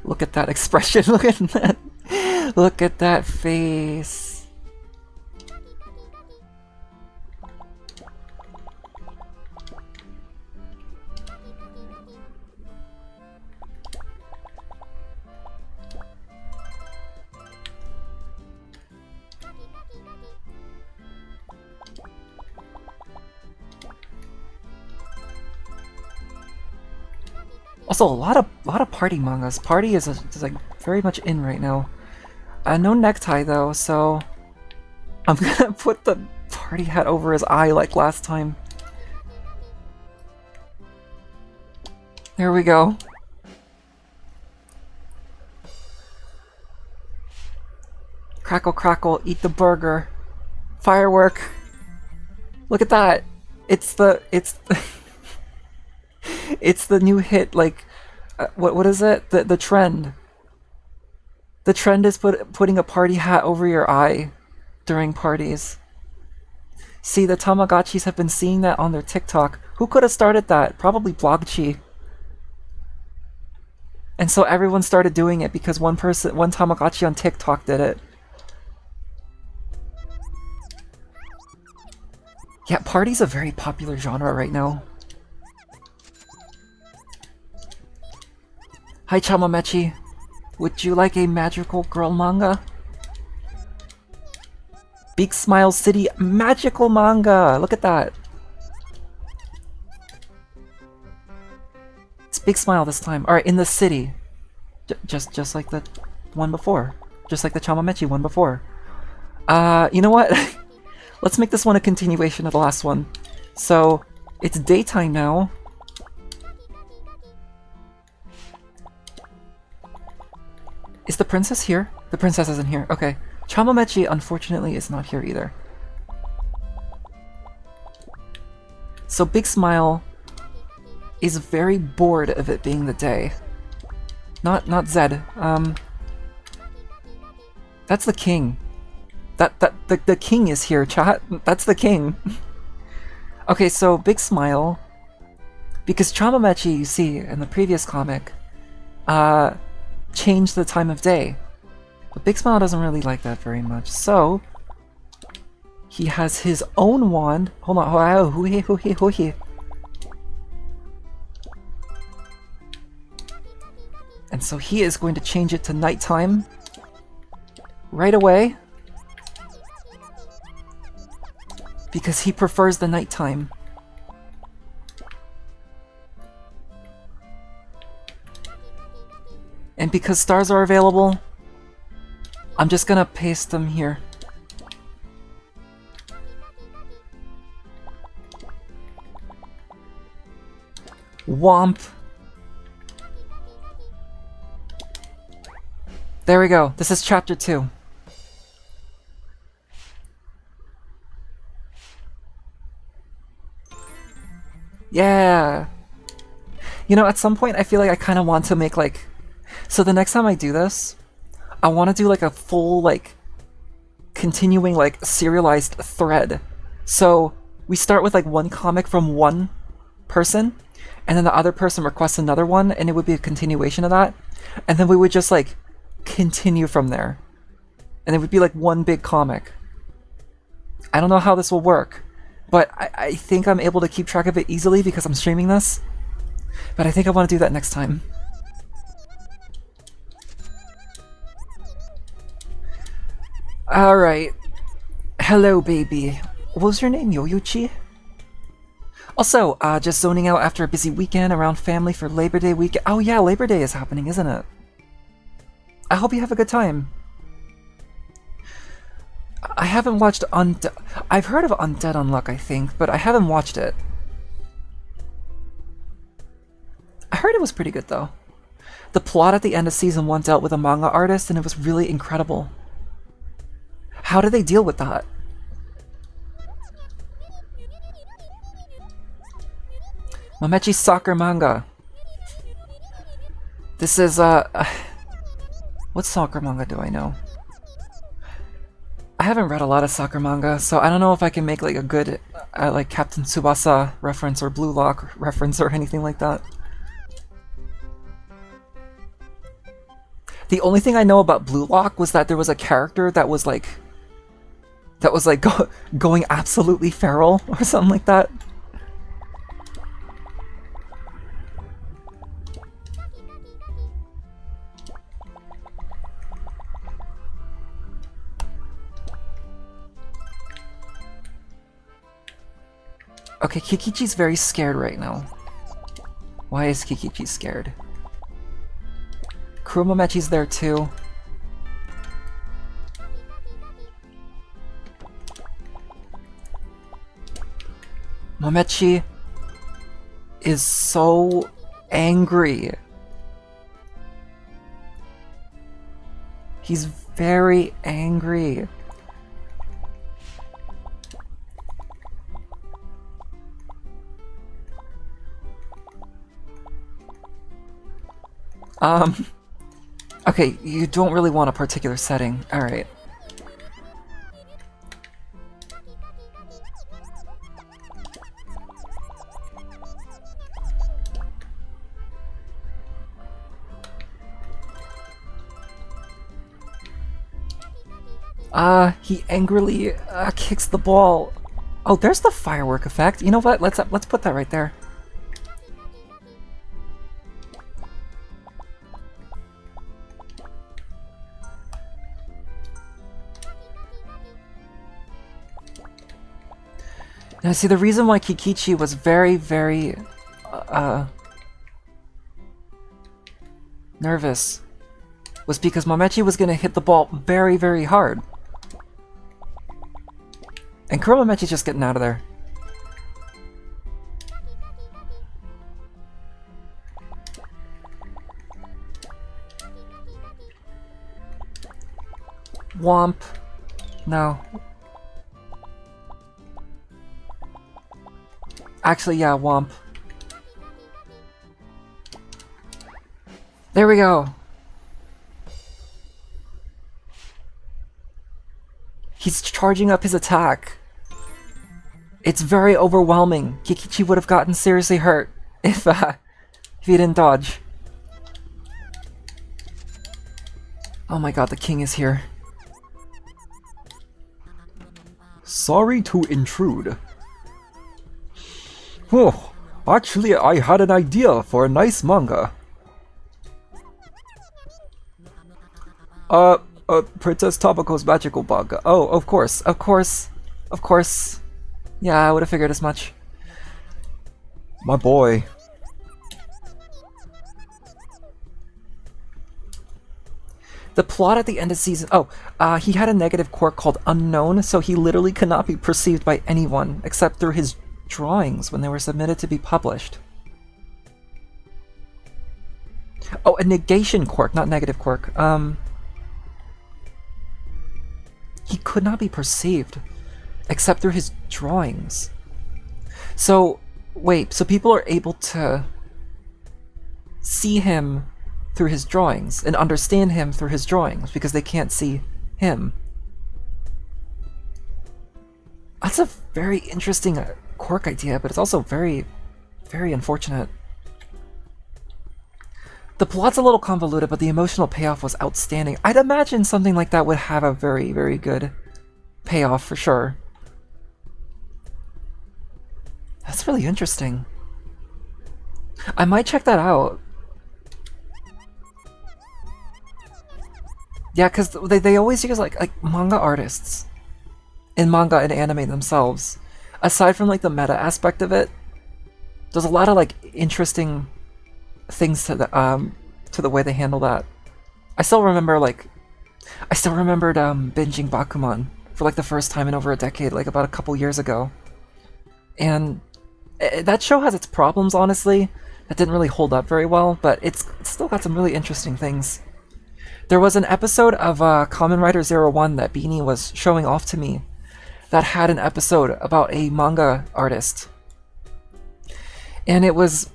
Look at that expression. Look at that. Look at that face. Also, a lot of party mangas. Party is like very much in right now. No necktie though, so I'm gonna put the party hat over his eye like last time. There we go. Crackle crackle, eat the burger. Firework. Look at that. It's the it's the new hit, like, what is it? The trend. The trend is putting a party hat over your eye during parties. See, the Tamagotchis have been seeing that on their TikTok. Who could have started that? Probably Blogchi. And so everyone started doing it because one Tamagotchi on TikTok did it. Yeah, party's a very popular genre right now. Hi Chamamechi, would you like a magical girl manga? Big Smile City magical manga! Look at that! It's Big Smile this time. Alright, in the city. Just like the one before. Just like the Chamamechi one before. You know what? Let's make this one a continuation of the last one. So, it's daytime now. Is the princess here? The princess isn't here. Okay. Chamamechi, unfortunately, is not here either. So Big Smile is very bored of it being the day. Not Zed. That's the king. The king is here, chat. That's the king. Okay, so Big Smile, because Chamamechi, you see, in the previous comic, changed the time of day. But Big Smile doesn't really like that very much, so he has his own wand. Hold on, hooey. And so he is going to change it to nighttime right away because he prefers the nighttime. And because stars are available, I'm just gonna paste them here. Womp. There we go. This is chapter 2. Yeah. You know, at some point I feel like I kind of want to make like... So the next time I do this, I want to do like a full like continuing like serialized thread. So we start with like one comic from one person, and then the other person requests another one, and it would be a continuation of that. And then we would just like continue from there. And it would be like one big comic. I don't know how this will work, but I think I'm able to keep track of it easily because I'm streaming this. But I think I want to do that next time. Alright. Hello, baby. What was your name, Yoyuchi? Also, just zoning out after a busy weekend around family for Labor Day weekend. Oh yeah, Labor Day is happening, isn't it? I hope you have a good time. I haven't watched I've heard of Undead Unluck, I think, but I haven't watched it. I heard it was pretty good, though. The plot at the end of Season 1 dealt with a manga artist, and it was really incredible. How did they deal with that? Momechi's soccer manga. This is, what soccer manga do I know? I haven't read a lot of soccer manga, so I don't know if I can make like a good, like Captain Tsubasa reference or Blue Lock reference or anything like that. The only thing I know about Blue Lock was that there was a character that was like going absolutely feral or something like that. Okay, Kikichi's very scared right now. Why is Kikichi scared? Kuromomechi's there too. Momechi is so angry. He's very angry. Okay, you don't really want a particular setting. Alright. He angrily kicks the ball. Oh, there's the firework effect. You know what? Let's put that right there. Now, see, the reason why Kikichi was very, very, nervous was because Momechi was gonna hit the ball very, very hard. And Kuromomechi's just getting out of there. Womp. No. Actually, yeah, womp. There we go. He's charging up his attack. It's very overwhelming. Kikichi would have gotten seriously hurt if he didn't dodge. Oh my god, the king is here. Sorry to intrude. Oh, actually, I had an idea for a nice manga. Princess Tabako's magical manga. Oh, of course, of course, of course. Yeah, I would have figured as much. My boy. The plot at the end of season... Oh, he had a negative quirk called Unknown, so he literally could not be perceived by anyone except through his drawings when they were submitted to be published. Oh, a negation quirk, not negative quirk. He could not be perceived except through his drawings. So, wait, so people are able to see him through his drawings and understand him through his drawings because they can't see him. That's a very interesting quirk idea, but it's also very, very unfortunate. The plot's a little convoluted, but the emotional payoff was outstanding. I'd imagine something like that would have a very, very good payoff for sure. That's really interesting. I might check that out. Yeah, because they always use like manga artists in manga and anime themselves. Aside from like the meta aspect of it, there's a lot of like interesting things to the way they handle that. I still remembered binging Bakuman for like the first time in over a decade, like about a couple years ago. And that show has its problems, honestly. That didn't really hold up very well, but it's still got some really interesting things. There was an episode of Kamen Rider 01 that Beanie was showing off to me that had an episode about a manga artist. And it was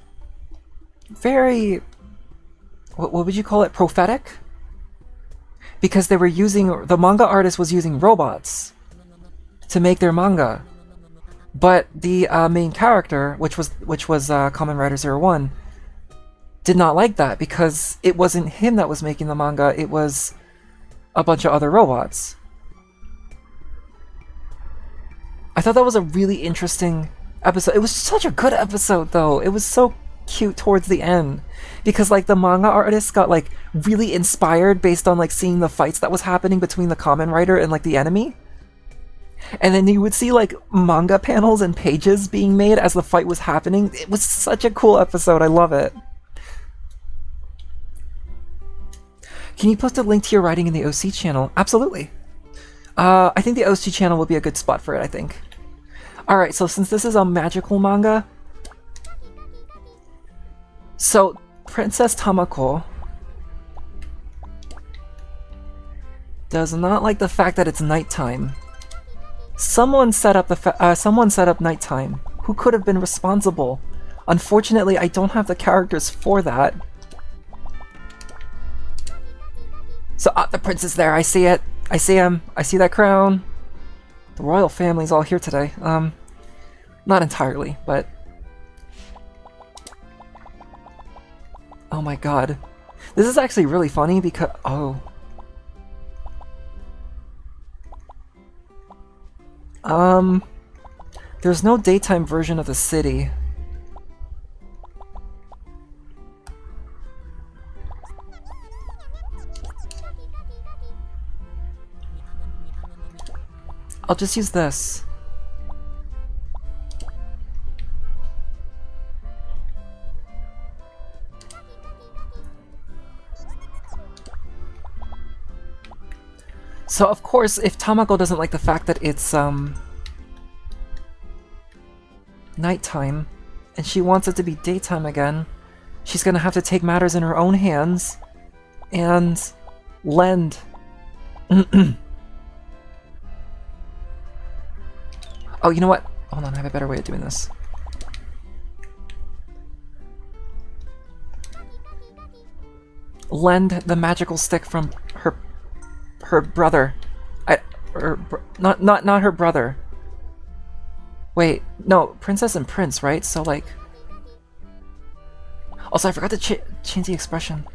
very, what would you call it, prophetic? Because they were using, the manga artist was using robots to make their manga. But the main character, which was Kamen Rider 01, did not like that because it wasn't him that was making the manga, it was a bunch of other robots. I thought that was a really interesting episode. It was such a good episode, though. It was so cute towards the end because like the manga artist got like really inspired based on like seeing the fights that was happening between the Kamen Rider and like the enemy. And then you would see like manga panels and pages being made as the fight was happening. It was such a cool episode. I love it. Can you post a link to your writing in the OC channel? Absolutely. I think the OC channel will be a good spot for it, I think. Alright, so since this is a magical manga, so Princess Tamako does not like the fact that it's nighttime. Someone set up nighttime. Who could have been responsible? Unfortunately, I don't have the characters for that. So, the prince is there. I see it. I see him. I see that crown. The royal family's all here today. Not entirely, but... Oh my god. This is actually really funny because... Oh. There's no daytime version of the city. I'll just use this. So of course, if Tamako doesn't like the fact that it's nighttime and she wants it to be daytime again, she's gonna have to take matters in her own hands and lend Oh, you know what? Hold on, I have a better way of doing this. Lend the magical stick from her brother. Not her brother. Wait, no, princess and prince, right? So like. Also, I forgot to change the expression.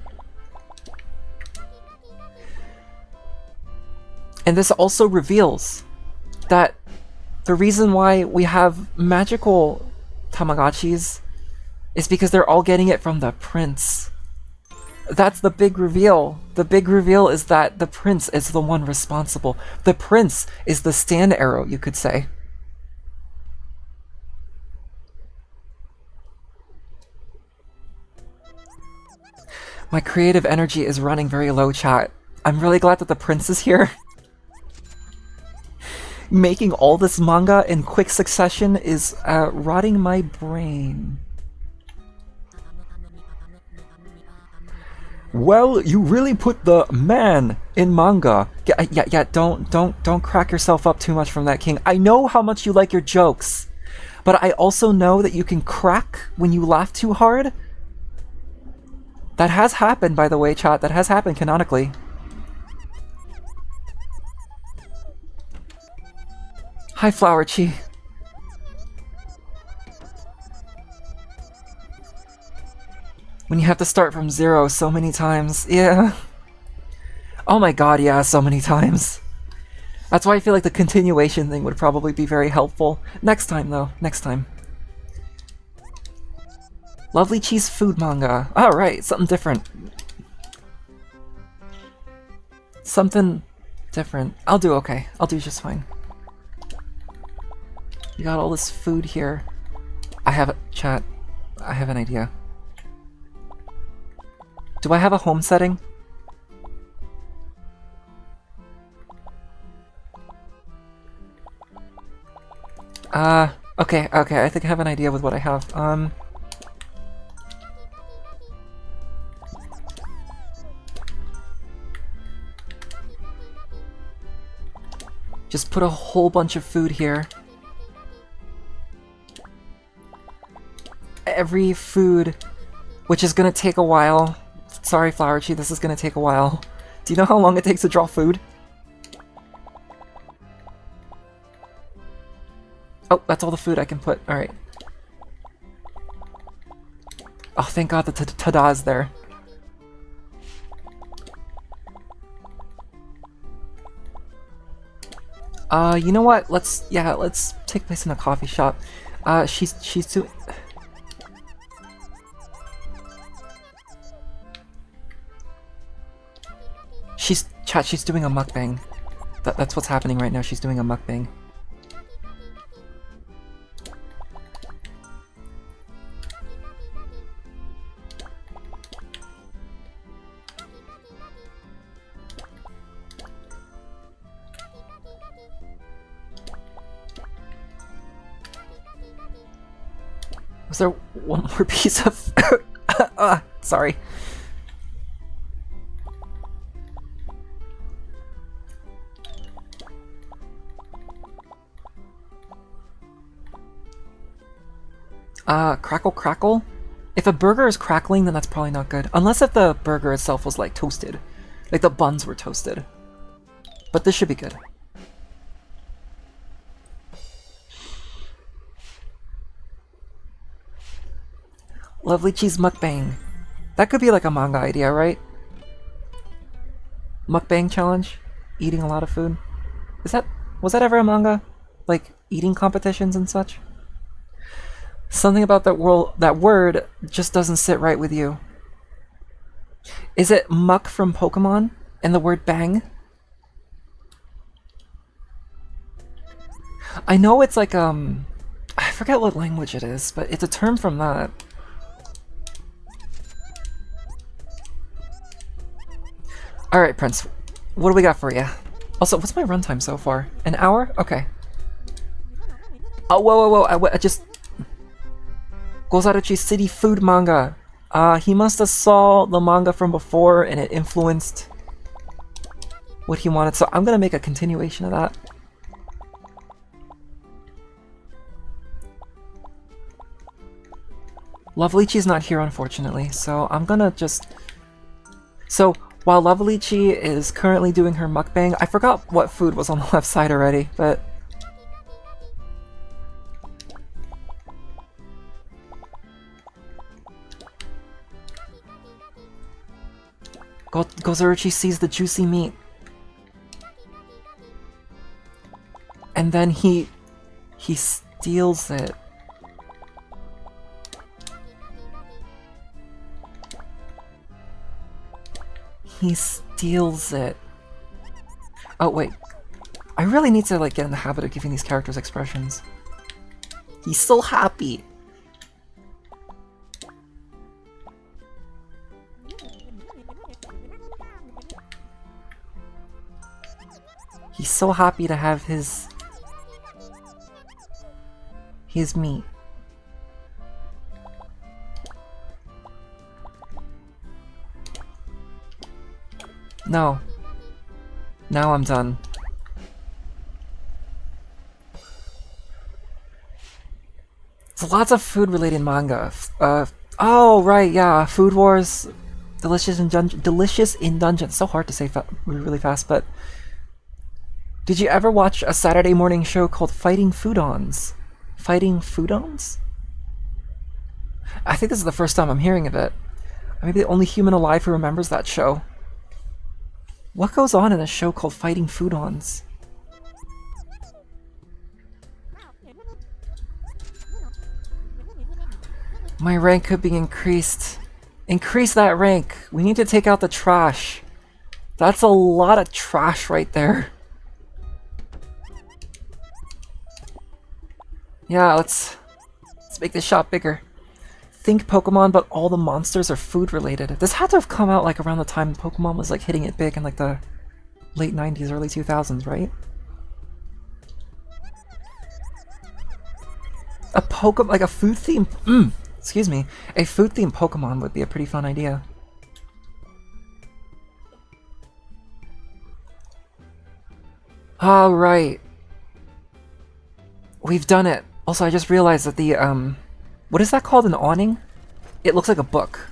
And this also reveals that the reason why we have magical Tamagotchis is because they're all getting it from the prince. That's the big reveal. The big reveal is that the prince is the one responsible. The prince is the stand arrow, you could say. My creative energy is running very low, chat. I'm really glad that the prince is here. Making all this manga in quick succession is rotting my brain. Well, you really put the man in manga. Yeah, don't crack yourself up too much from that, King. I know how much you like your jokes, but I also know that you can crack when you laugh too hard. That has happened, by the way, chat. That has happened canonically. Hi, Flower Chi. When you have to start from zero so many times, yeah. Oh my god, yeah, so many times. That's why I feel like the continuation thing would probably be very helpful. Next time, though. Next time. Lovely cheese food manga. Alright, something different. Something different. I'll do okay. I'll do just fine. You got all this food here. I have a chat. I have an idea. Do I have a home setting? Okay, I think I have an idea with what I have. Just put a whole bunch of food here. every food, which is gonna take a while. Sorry, Flowerchi, this is gonna take a while. Do you know how long it takes to draw food? Oh, that's all the food I can put. Alright. Oh, thank God the ta-da's there. You know what? Let's take place in a coffee shop. She's doing... She's doing a mukbang. That's what's happening right now. She's doing a mukbang. Was there one more piece of... sorry. Crackle crackle? If a burger is crackling, then that's probably not good. Unless if the burger itself was, like, toasted. Like, the buns were toasted. But this should be good. Lovely cheese mukbang. That could be like a manga idea, right? Mukbang challenge? Eating a lot of food? Was that ever a manga? Like, eating competitions and such? Something about that word just doesn't sit right with you. Is it muck from Pokemon? And the word bang? I know it's like, I forget what language it is, but it's a term from that. Alright, Prince. What do we got for you? Also, what's my runtime so far? An hour? Okay. Oh, whoa. I just... Gozaruchi City food manga. He must have saw the manga from before and it influenced what he wanted, so I'm gonna make a continuation of that. Lovelychi's not here, unfortunately, so I'm gonna just... So, while Lovelychi is currently doing her mukbang, I forgot what food was on the left side already, but... Gozaruchi sees the juicy meat. And then he steals it. He steals it. Oh, wait. I really need to, like, get in the habit of giving these characters expressions. He's so happy! He's so happy to have his meat. No. Now I'm done. There's lots of food-related manga. Oh, right, yeah. Food Wars, Delicious in Dungeon. So hard to say really fast, but... Did you ever watch a Saturday morning show called Fighting Foodons? Fighting Foodons? I think this is the first time I'm hearing of it. I may be the only human alive who remembers that show. What goes on in a show called Fighting Foodons? My rank could be increased. Increase that rank. We need to take out the trash. That's a lot of trash right there. Yeah, let's make this shop bigger. Think Pokemon, but all the monsters are food related. This had to have come out like around the time Pokemon was like hitting it big in like the late 90s, early 2000s, right? A Pokemon, like a food theme, excuse me, a food themed Pokemon would be a pretty fun idea. Alright. We've done it. Also, I just realized that the What is that called? An awning? It looks like a book.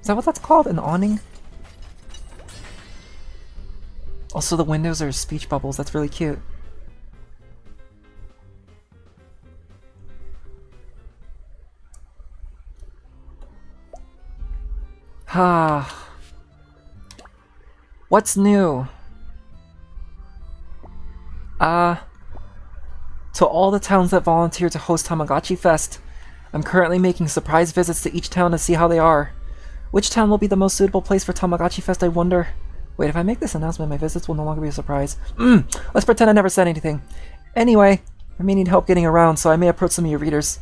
Is that what that's called? An awning? Also, the windows are speech bubbles. That's really cute. Ah. What's new? To all the towns that volunteer to host Tamagotchi Fest, I'm currently making surprise visits to each town to see how they are. Which town will be the most suitable place for Tamagotchi Fest, I wonder? Wait, if I make this announcement, my visits will no longer be a surprise. Let's pretend I never said anything. Anyway, I may need help getting around, so I may approach some of your readers.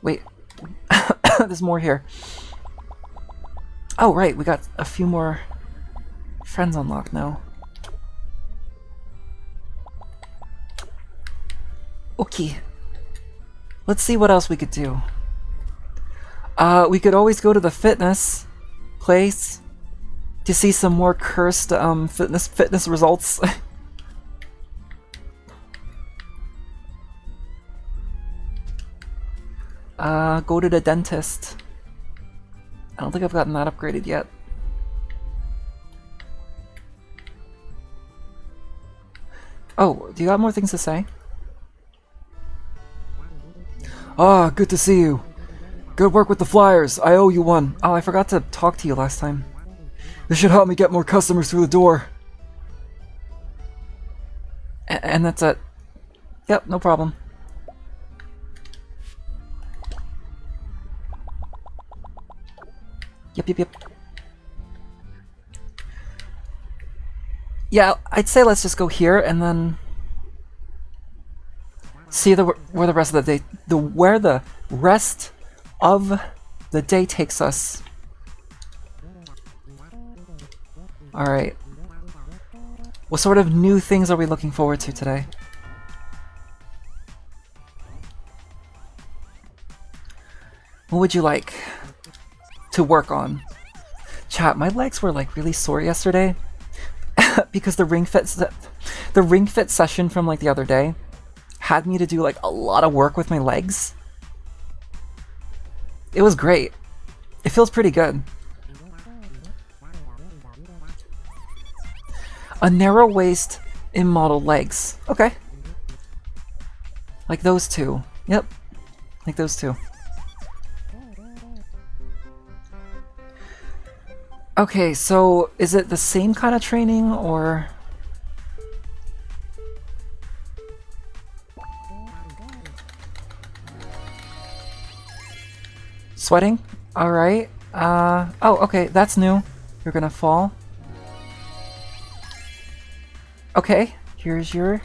Wait. There's more here. Oh, right, we got a few more friends unlocked now. Okay. Let's see what else we could do. We could always go to the fitness place to see some more cursed fitness results. Go to the dentist. I don't think I've gotten that upgraded yet. Oh, do you got more things to say? Ah, good to see you. Good work with the flyers. I owe you one. Oh, I forgot to talk to you last time. This should help me get more customers through the door. And that's it. Yep, no problem. Yep. Yeah, I'd say let's just go here and then see where the rest of the day where the rest of the day takes us. All right. What sort of new things are we looking forward to today? What would you like to work on? Chat, my legs were like really sore yesterday because the ring fit session from like the other day had me to do like a lot of work with my legs. It was great. It feels pretty good. A narrow waist in model legs. Okay. Like those two. Yep. Like those two. Okay, so is it the same kind of training or... Sweating? Alright. Oh, okay, that's new. You're gonna fall. Okay, here's your...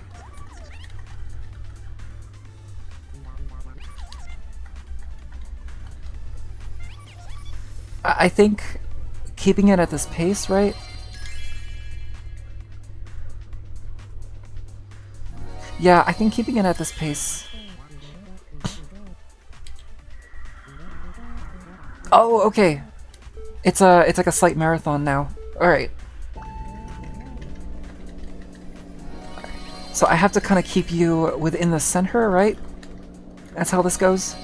I think keeping it at this pace, right? Yeah, I think keeping it at this pace. Oh, okay. It's like a slight marathon now. All right. So I have to kind of keep you within the center, right? That's how this goes.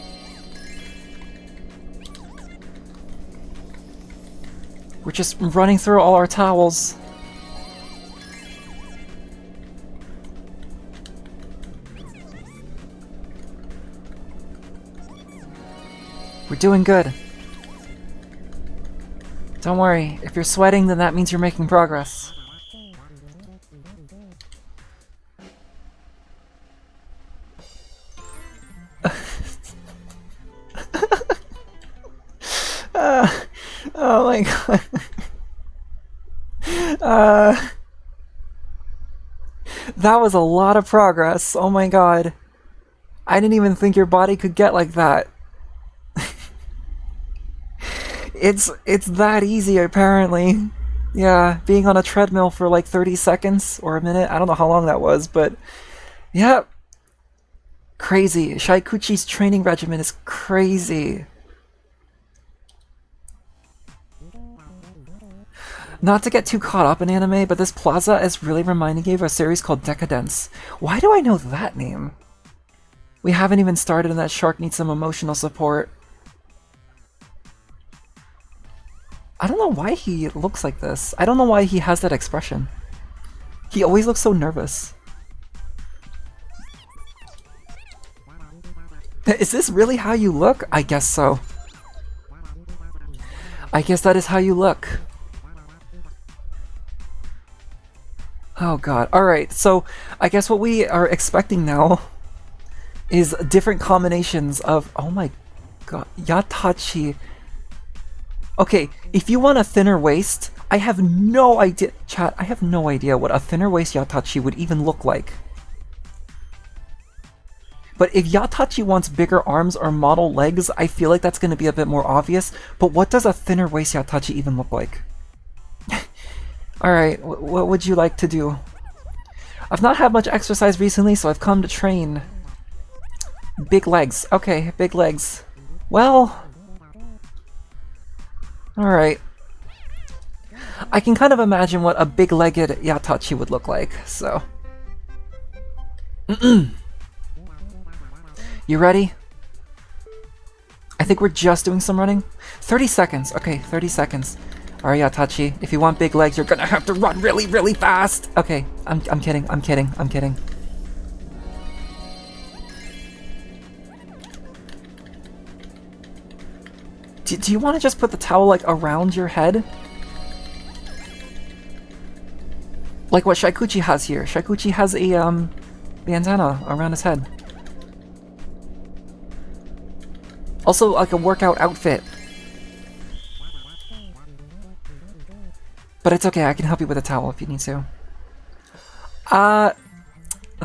We're just running through all our towels. We're doing good. Don't worry, if you're sweating, then that means you're making progress. Oh my god. That was a lot of progress. Oh my god. I didn't even think your body could get like that. It's that easy apparently. Yeah, being on a treadmill for like 30 seconds or a minute. I don't know how long that was, but yeah. Crazy. Shaikuchi's training regimen is crazy. Not to get too caught up in anime, but this Plaza is really reminding me of a series called Decadence. Why do I know that name? We haven't even started and that shark needs some emotional support. I don't know why he looks like this. I don't know why he has that expression. He always looks so nervous. Is this really how you look? I guess so. I guess that is how you look. Oh god. Alright, so I guess what we are expecting now is different combinations of... Oh my god. Yatachi. Okay, if you want a thinner waist, I have no idea... Chat, I have no idea what a thinner waist Yatachi would even look like. But if Yatachi wants bigger arms or model legs, I feel like that's going to be a bit more obvious. But what does a thinner waist Yatachi even look like? Alright, what would you like to do? I've not had much exercise recently, so I've come to train. Big legs. Okay, big legs. Well... Alright. I can kind of imagine what a big-legged Yatachi would look like, so... You ready? I think we're just doing some running. 30 seconds. Okay, 30 seconds. Alright, Yatachi, if you want big legs, you're gonna have to run really, really fast! Okay, I'm kidding, I'm kidding, I'm kidding. Do you want to just put the towel, like, around your head? Like what Shaikuchi has here. Shaikuchi has a, bandana around his head. Also, like a workout outfit. But it's okay, I can help you with a towel if you need to.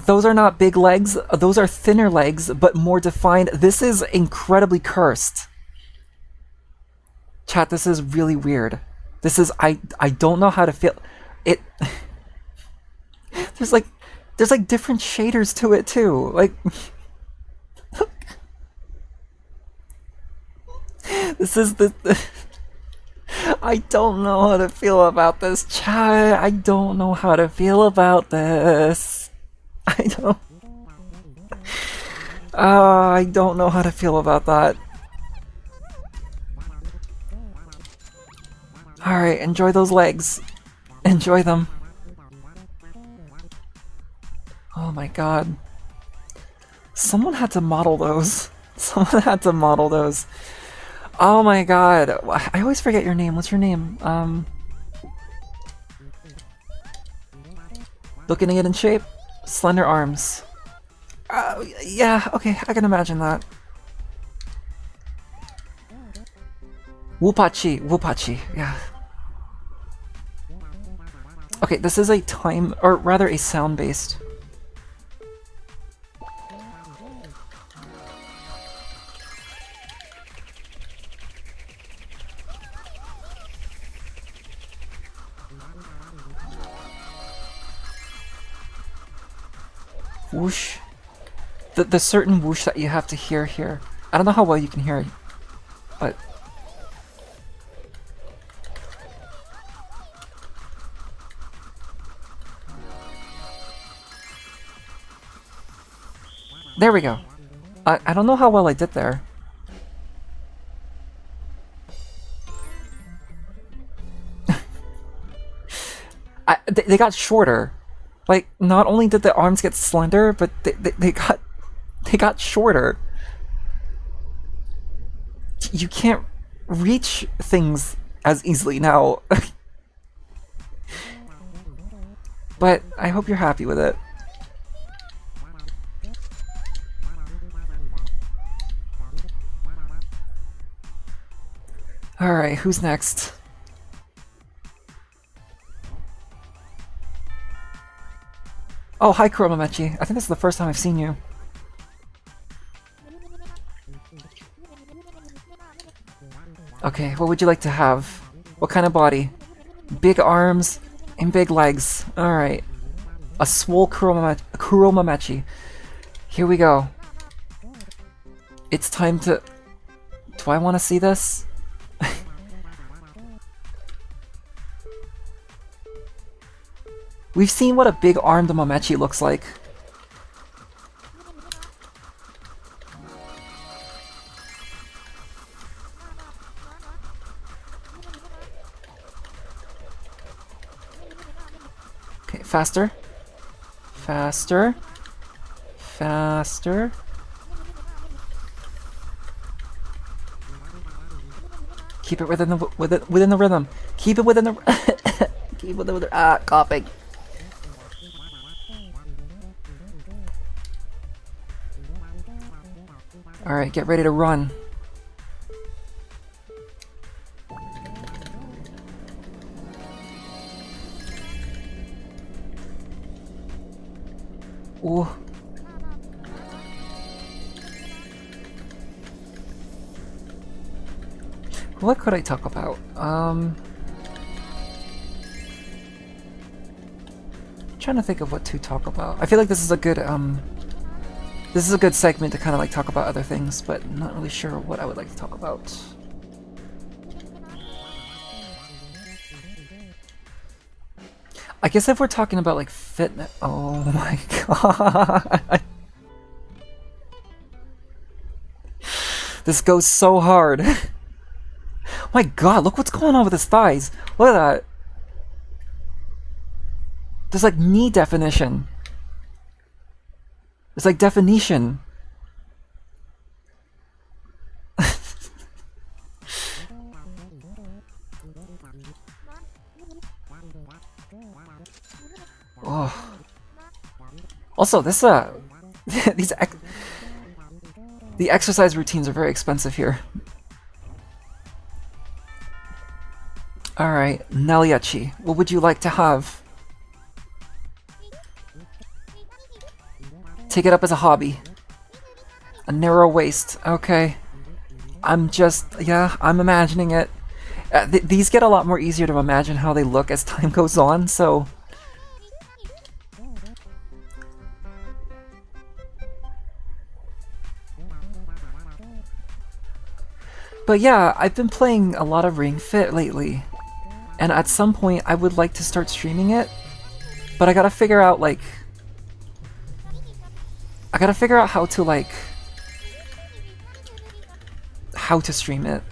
Those are not big legs, those are thinner legs, but more defined. This is incredibly cursed. Chat, this is really weird. This is, I don't know how to feel it. There's like different shaders to it too. Like, this is the I don't know how to feel about this, chat. I don't know how to feel about this. I don't know how to feel about that. Alright, enjoy those legs. Enjoy them. Oh my god. Someone had to model those. Someone had to model those. Oh my god. I always forget your name. What's your name? Looking to get in shape? Slender arms. Yeah, okay, I can imagine that. Wupachi, yeah. Okay, this is a time, or rather a sound-based. Whoosh. The certain whoosh that you have to hear here. I don't know how well you can hear it, but... There we go. I don't know how well I did there. They got shorter. Like, not only did the arms get slender, but they got shorter. You can't reach things as easily now. But I hope you're happy with it. Alright, who's next? Oh, hi Kuromamechi. I think this is the first time I've seen you. Okay, what would you like to have? What kind of body? Big arms and big legs. Alright. A swole Kuromamechi. Here we go. It's time to... Do I want to see this? We've seen what a big armed Momechi looks like. Okay, faster. Faster. Faster. Keep it within the rhythm. Keep it within the keep it within the coughing. All right, get ready to run. Ooh. What could I talk about? Trying to think of what to talk about. I feel like this is a good segment to kind of like talk about other things, but I'm not really sure what I would like to talk about. I guess if we're talking about like fitness, oh my god. This goes so hard. My god, look what's going on with his thighs. Look at that. There's like knee definition. It's like definition. Oh. Also, this the exercise routines are very expensive here. All right, Naliachi, what would you like to have? Take it up as a hobby. A narrow waist. Okay. I'm imagining it. These get a lot more easier to imagine how they look as time goes on, so... But yeah, I've been playing a lot of Ring Fit lately. And at some point, I would like to start streaming it. But I gotta figure out, like... I gotta figure out how to, like... how to stream it.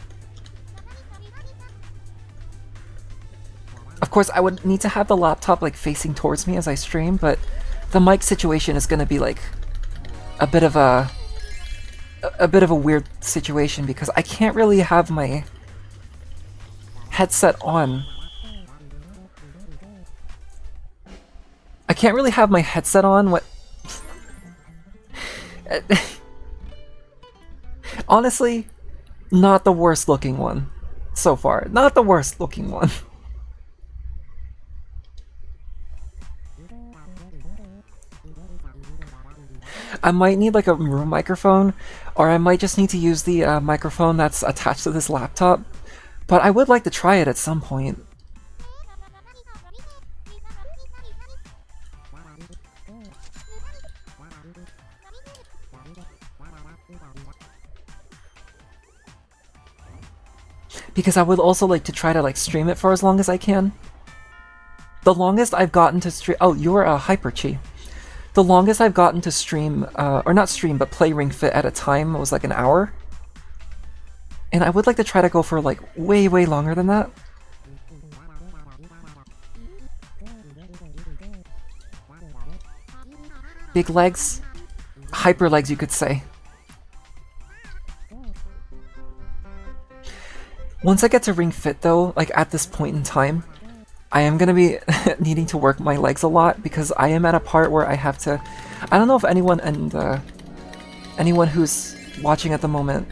Of course, I would need to have the laptop, like, facing towards me as I stream, but the mic situation is gonna be, like, a bit of a weird situation because I can't really have my headset on. I can't really have my headset on. What? Honestly, not the worst looking one so far. Not the worst looking one. I might need like a room microphone, or I might just need to use the microphone that's attached to this laptop. But I would like to try it at some point. Because I would also like to try to like stream it for as long as I can. The longest I've gotten to stream... Oh, you're a Hyper-Chi. The longest I've gotten to stream, or not stream, but play Ring Fit at a time was like an hour. And I would like to try to go for like way, way longer than that. Big legs. Hyper legs, you could say. Once I get to Ring Fit though, like at this point in time, I am gonna be needing to work my legs a lot because I am at a part where I have to... I don't know if anyone anyone who's watching at the moment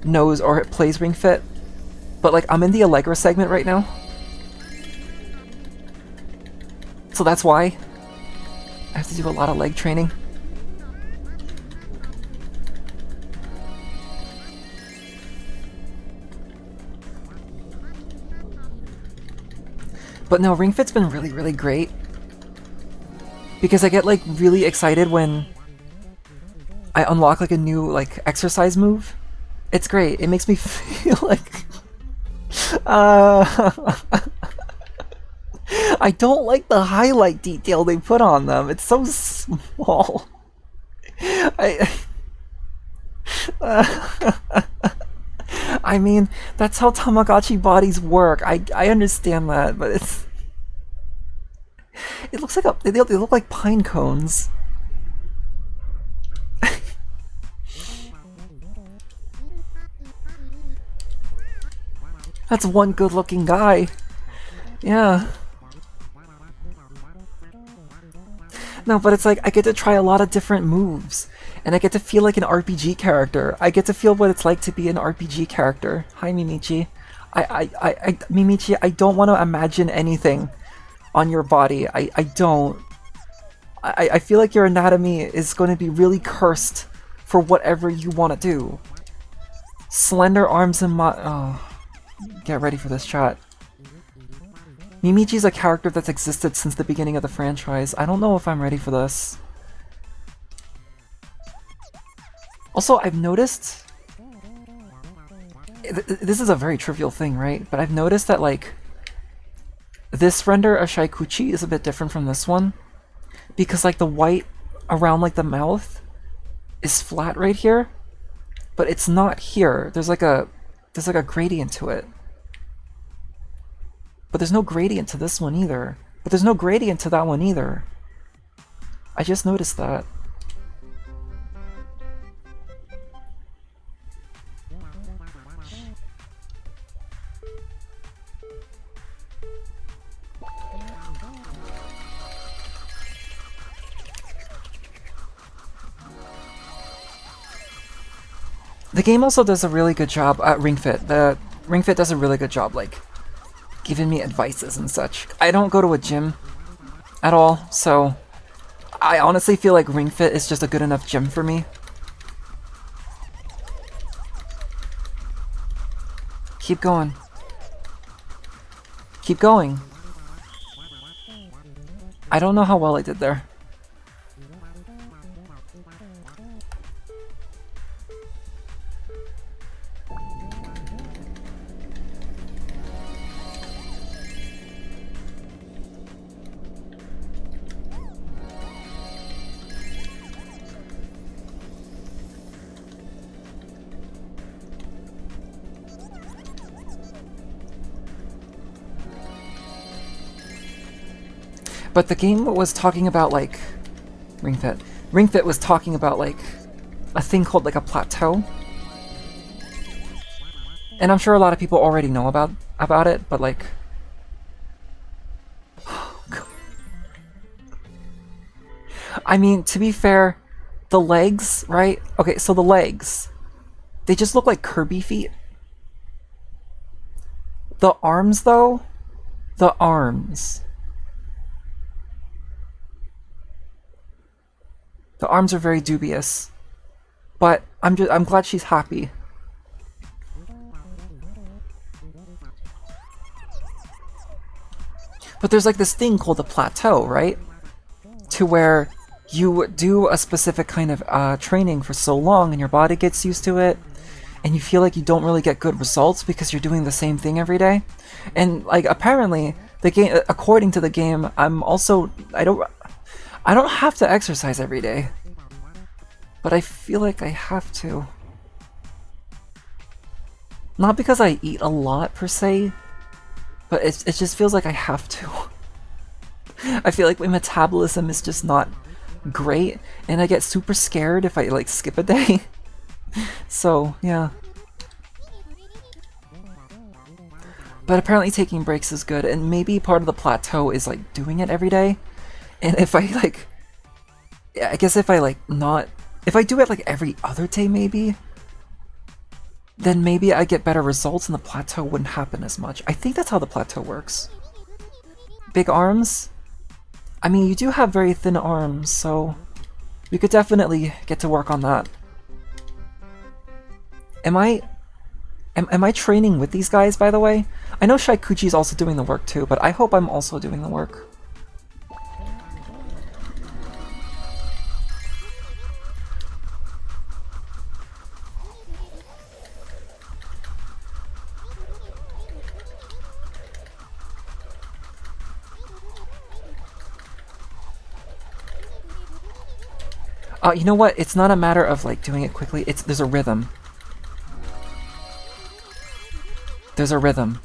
knows or plays Ring Fit, but like I'm in the Allegra segment right now. So that's why I have to do a lot of leg training. But no, Ring Fit's been really, really great. Because I get like really excited when I unlock like a new like exercise move. It's great. It makes me feel like I don't like the highlight detail they put on them. It's so small. I I mean, that's how Tamagotchi bodies work. I understand that, but it looks like they look like pine cones. That's one good-looking guy. Yeah. No, but it's like I get to try a lot of different moves, and I get to feel like an RPG character. I get to feel what it's like to be an RPG character. Hi, Mimichi. Mimichi, I don't want to imagine anything on your body. I don't. I feel like your anatomy is going to be really cursed for whatever you want to do. Slender arms and oh, get ready for this chat. Mimichi's a character that's existed since the beginning of the franchise. I don't know if I'm ready for this. Also, I've noticed... This is a very trivial thing, right? But I've noticed that, like, this render of Shaikuchi is a bit different from this one. Because, like, the white around, like, the mouth is flat right here. But it's not here. There's like a gradient to it. But there's no gradient to this one either. But there's no gradient to that one either. I just noticed that. The game also does a really good job at Ring Fit. The Ring Fit does a really good job, like, giving me advices and such. I don't go to a gym at all, so I honestly feel like Ring Fit is just a good enough gym for me. Keep going. Keep going. I don't know how well I did there. But the game was talking about, like, Ring Fit. Ring Fit was talking about, like, a thing called, like, a plateau. And I'm sure a lot of people already know about it, but, like... I mean, to be fair, the legs, right? Okay, so the legs, they just look like Kirby feet. The arms, though, the arms... The arms are very dubious, but I'm glad she's happy. But there's like this thing called a plateau, right? To where you do a specific kind of training for so long and your body gets used to it, and you feel like you don't really get good results because you're doing the same thing every day. And like apparently the game, according to the game, I don't have to exercise every day, but I feel like I have to. Not because I eat a lot per se, but it just feels like I have to. I feel like my metabolism is just not great, and I get super scared if I like skip a day. So, yeah. But apparently taking breaks is good, and maybe part of the plateau is like doing it every day. And if I like, I guess if I like not, if I do it like every other day maybe, then maybe I get better results and the plateau wouldn't happen as much. I think that's how the plateau works. Big arms? I mean, you do have very thin arms, so we could definitely get to work on that. Am I training with these guys, by the way? I know Shaikuchi's also doing the work too, but I hope I'm also doing the work. You know what? It's not a matter of like doing it quickly. There's a rhythm. There's a rhythm.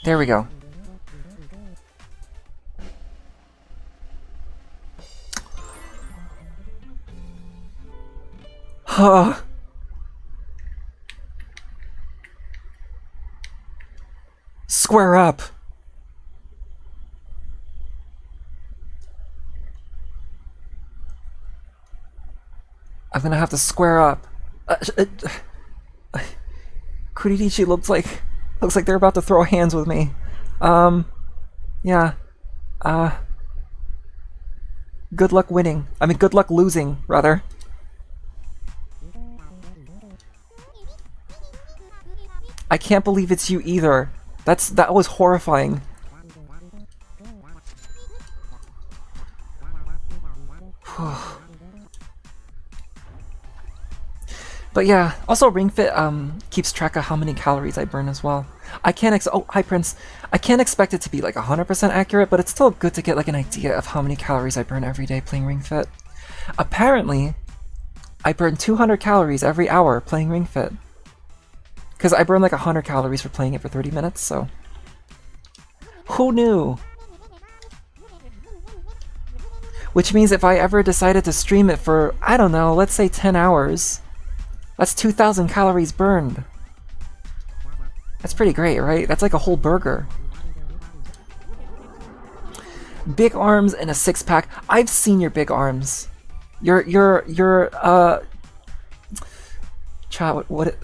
There we go. Huh. Square up. I'm gonna have to square up. Kuridichi looks like they're about to throw hands with me. Yeah. Good luck winning. I mean, good luck losing, rather. I can't believe it's you either. That was horrifying. But yeah, also Ring Fit keeps track of how many calories I burn as well. I can't oh, hi Prince. I can't expect it to be like 100% accurate, but it's still good to get like an idea of how many calories I burn every day playing Ring Fit. Apparently, I burn 200 calories every hour playing Ring Fit. Because I burn like 100 calories for playing it for 30 minutes, so... Who knew? Which means if I ever decided to stream it for, I don't know, let's say 10 hours, that's 2,000 calories burned. That's pretty great, right? That's like a whole burger. Big arms and a six-pack. I've seen your big arms. Child, what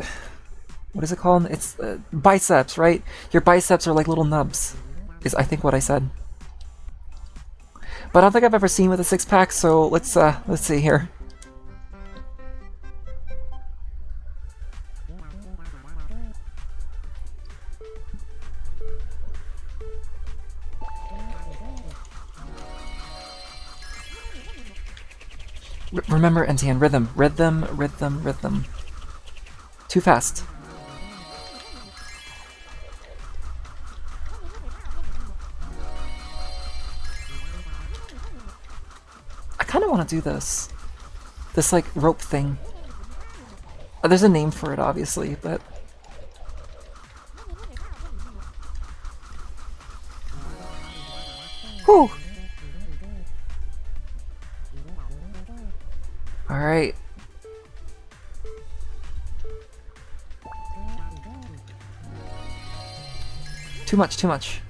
is it called? It's biceps, right? Your biceps are like little nubs, is I think what I said. But I don't think I've ever seen with a six-pack, so let's see here. Remember, NTN, rhythm, rhythm, rhythm, rhythm. Too fast. I kind of want to do this. This, like, rope thing. There's a name for it, obviously, but... Whew! Alright. Too much, too much.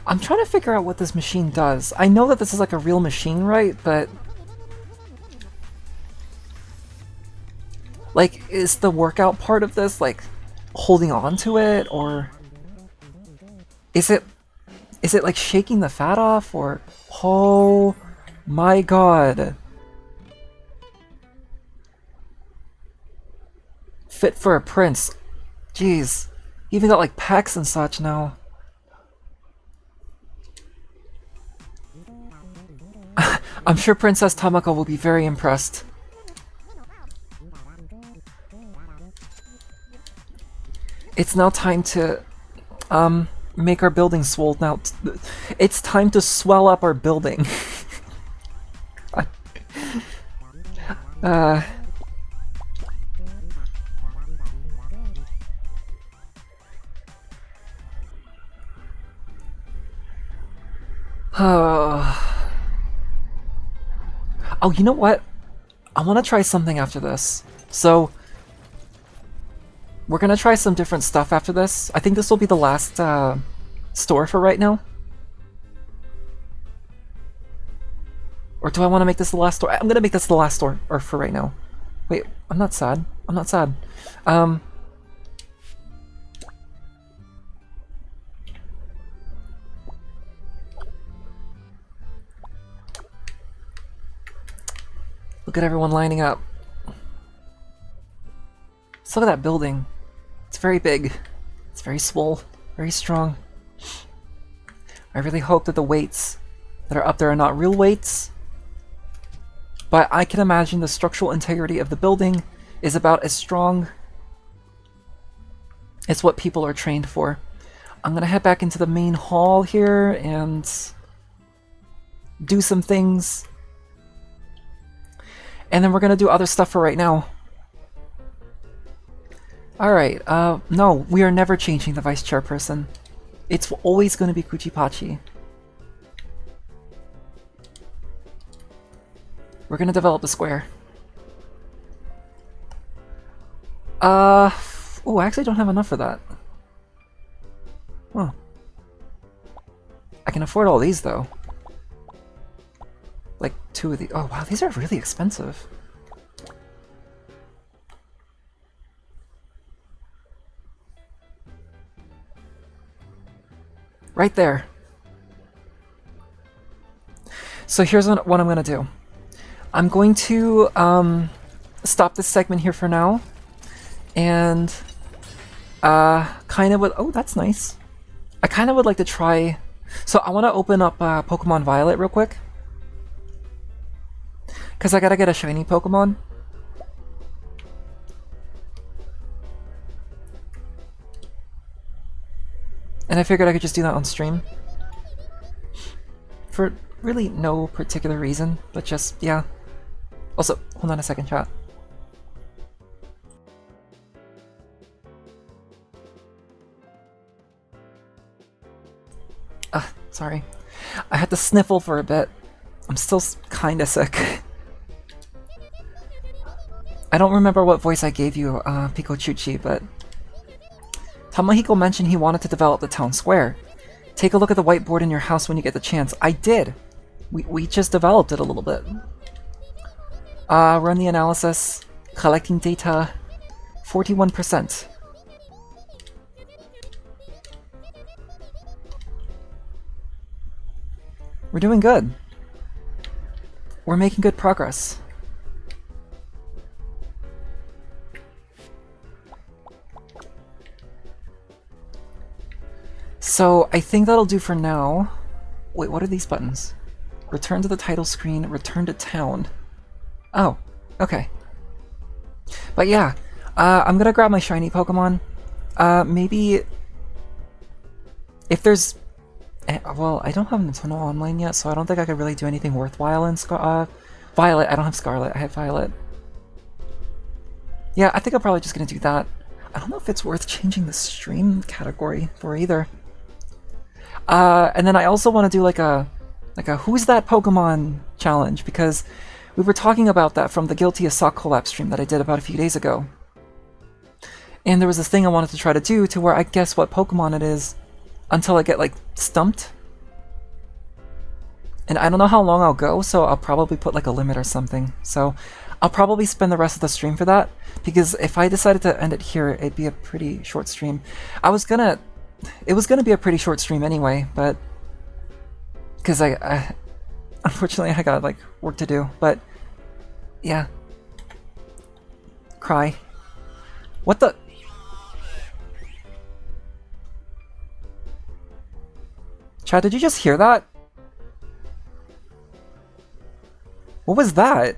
I'm trying to figure out what this machine does. I know that this is like a real machine, right? But... like, is the workout part of this, like, holding on to it, or... Is it like shaking the fat off, or... Oh my god. Fit for a prince. Jeez. Even got like pecs and such now. I'm sure Princess Tamako will be very impressed. It's now time to, make our building swole now. It's time to swell up our building. Oh, you know what? I want to try something after this. So, we're gonna try some different stuff after this. I think this will be the last store for right now. Or do I want to make this the last store? I'm gonna make this the last store or for right now. Wait, I'm not sad. I'm not sad. Look at everyone lining up. Let's look at that building. It's very big. It's very swole. Very strong. I really hope that the weights that are up there are not real weights, but I can imagine the structural integrity of the building is about as strong as what people are trained for. I'm gonna head back into the main hall here and do some things. And then we're gonna do other stuff for right now. Alright, no, we are never changing the vice chairperson. It's always gonna be Kuchipachi. We're gonna develop a square. Oh, I actually don't have enough for that. Huh. I can afford all these, though. Like, 2 of these. Oh, wow, these are really expensive. Right there. So here's what I'm gonna do. I'm going to stop this segment here for now, and kind of would. Oh, that's nice. I kind of would like to try. So I want to open up Pokemon Violet real quick, because I gotta get a shiny Pokemon. And I figured I could just do that on stream. For really no particular reason, but just, yeah. Also, hold on a second, chat. Sorry. I had to sniffle for a bit. I'm still kinda sick. I don't remember what voice I gave you, Pikochuchi, but Tamahiko mentioned he wanted to develop the town square. Take a look at the whiteboard in your house when you get the chance. I did! We just developed it a little bit. Run the analysis. Collecting data. 41%. We're doing good. We're making good progress. So, I think that'll do for now. Wait, what are these buttons? Return to the title screen, return to town. Oh, okay. But yeah, I'm gonna grab my shiny Pokemon. Maybe... If there's... well, I don't have Nintendo Online yet, so I don't think I could really do anything worthwhile in Violet. I don't have Scarlet, I have Violet. Yeah, I think I'm probably just gonna do that. I don't know if it's worth changing the stream category for either. And then I also want to do like a Who's That Pokemon challenge, because we were talking about that from the Guilty as Sock collab stream that I did about a few days ago. And there was this thing I wanted to try to do to where I guess what Pokemon it is until I get, like, stumped. And I don't know how long I'll go, so I'll probably put, like, a limit or something. So I'll probably spend the rest of the stream for that, because if I decided to end it here, it'd be a pretty short stream. It was gonna be a pretty short stream anyway, but... because I unfortunately, I got, like, work to do, but... yeah. Cry. What the... Chad, did you just hear that? What was that?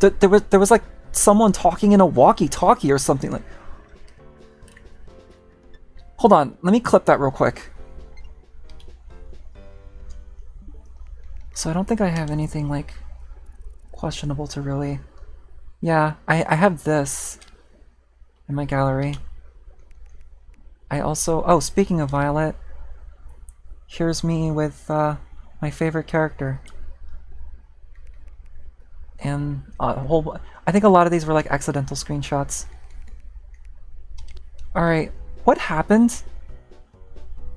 There was like someone talking in a walkie-talkie or something. Like, hold on, let me clip that real quick. So I don't think I have anything like questionable to really. Yeah, I have this in my gallery. I also, oh, speaking of Violet, here's me with my favorite character. And a whole, I think a lot of these were like accidental screenshots. Alright, what happened?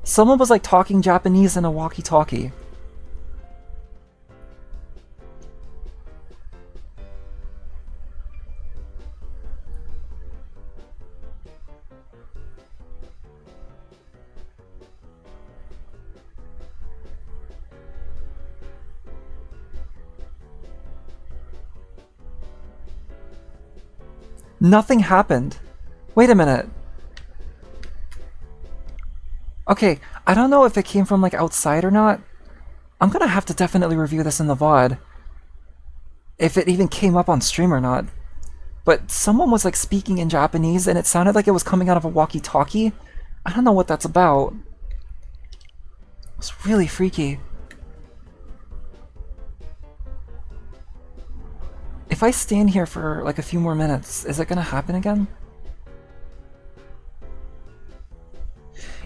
Someone was like talking Japanese in a walkie-talkie. Nothing happened. Wait a minute. Okay, I don't know if it came from like outside or not. I'm gonna have to definitely review this in the VOD. If it even came up on stream or not. But someone was like speaking in Japanese and it sounded like it was coming out of a walkie-talkie. I don't know what that's about. It's really freaky. If I stand here for like a few more minutes, is it gonna happen again?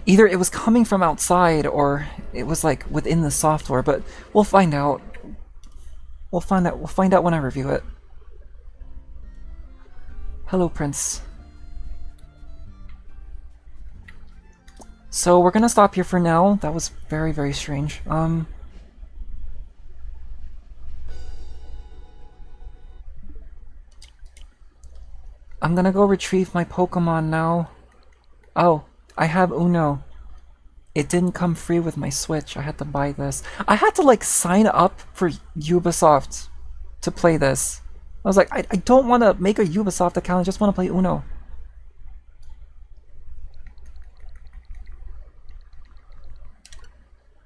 Either it was coming from outside or it was like within the software, but we'll find out. We'll find out when I review it. Hello, Prince. So we're gonna stop here for now. That was very, very strange. I'm gonna go retrieve my Pokemon now. Oh, I have Uno. It didn't come free with my Switch. I had to buy this. I had to like sign up for Ubisoft to play this. I was like, I don't want to make a Ubisoft account. I just want to play Uno.